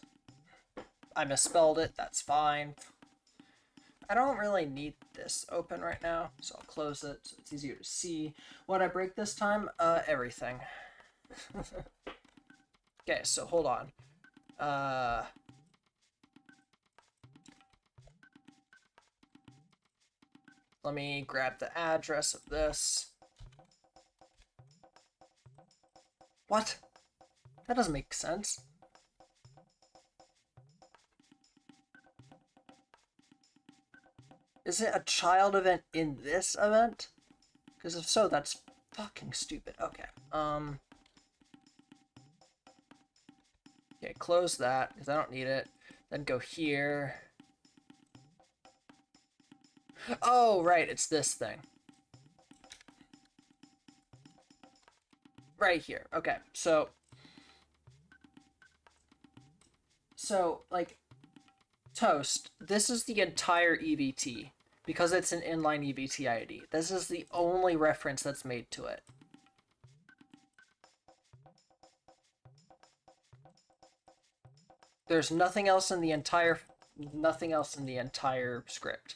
I misspelled it, that's fine. I don't really need this open right now, so I'll close it so it's easier to see. What I break this time? Everything. Okay, so hold on. Let me grab the address of this. What? That doesn't make sense. Is it a child event in this event? Because if so, that's fucking stupid. Okay. Okay, close that, because I don't need it. Then go here. Oh, right, it's this thing. Right here. Okay, so, like, Toast, this is the entire EVT, because it's an inline EVT ID. This is the only reference that's made to it. There's nothing else in the entire script.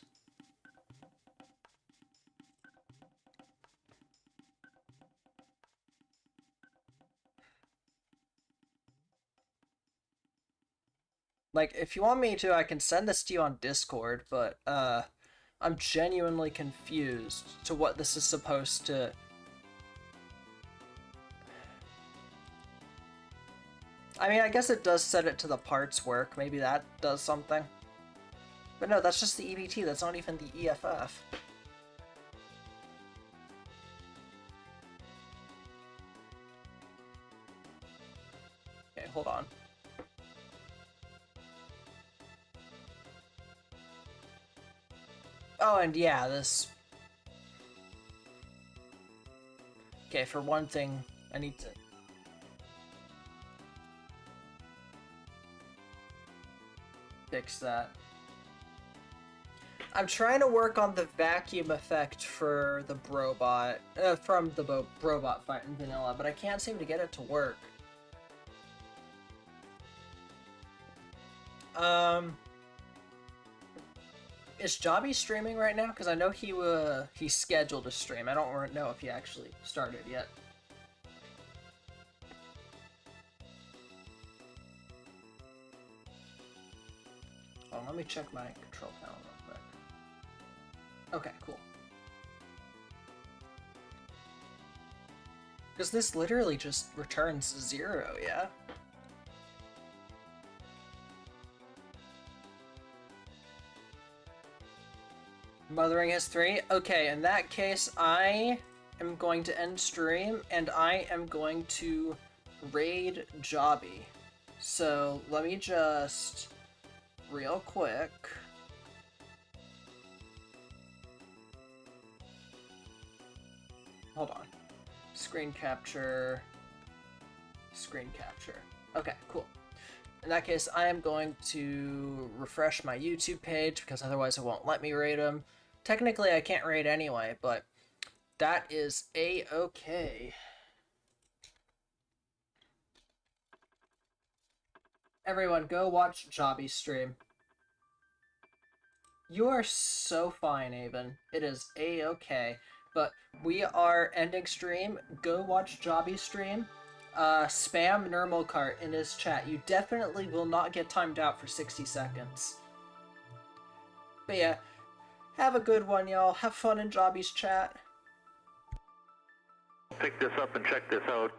Like, if you want me to, I can send this to you on Discord, but, I'm genuinely confused to what this is supposed to... I mean, I guess it does set it to the parts work. Maybe that does something. But no, that's just the EBT. That's not even the EFF. Okay, hold on. Oh, and yeah, this... Okay, for one thing, I need to... fix that. I'm trying to work on the vacuum effect for the Brobot, from the Brobot fight in vanilla, but I can't seem to get it to work. Is Jobby streaming right now? Because I know he's scheduled to stream. I don't know if he actually started yet. Oh, let me check my control panel real quick. Okay, cool. Because this literally just returns 0, yeah? Mothering is 3? Okay, in that case, I am going to end stream, and I am going to raid Jobby. So, let me just... real quick... Hold on. Screen capture... Screen capture. Okay, cool. In that case, I am going to refresh my YouTube page, because otherwise it won't let me raid them. Technically, I can't raid anyway, but that is a-okay. Everyone, go watch Jobby's stream. You are so fine, Avon. It is a-okay. But we are ending stream. Go watch Jobby's stream. Spam Nermalcart in his chat. You definitely will not get timed out for 60 seconds. But yeah, have a good one, y'all. Have fun in Jobby's chat. Pick this up and check this out.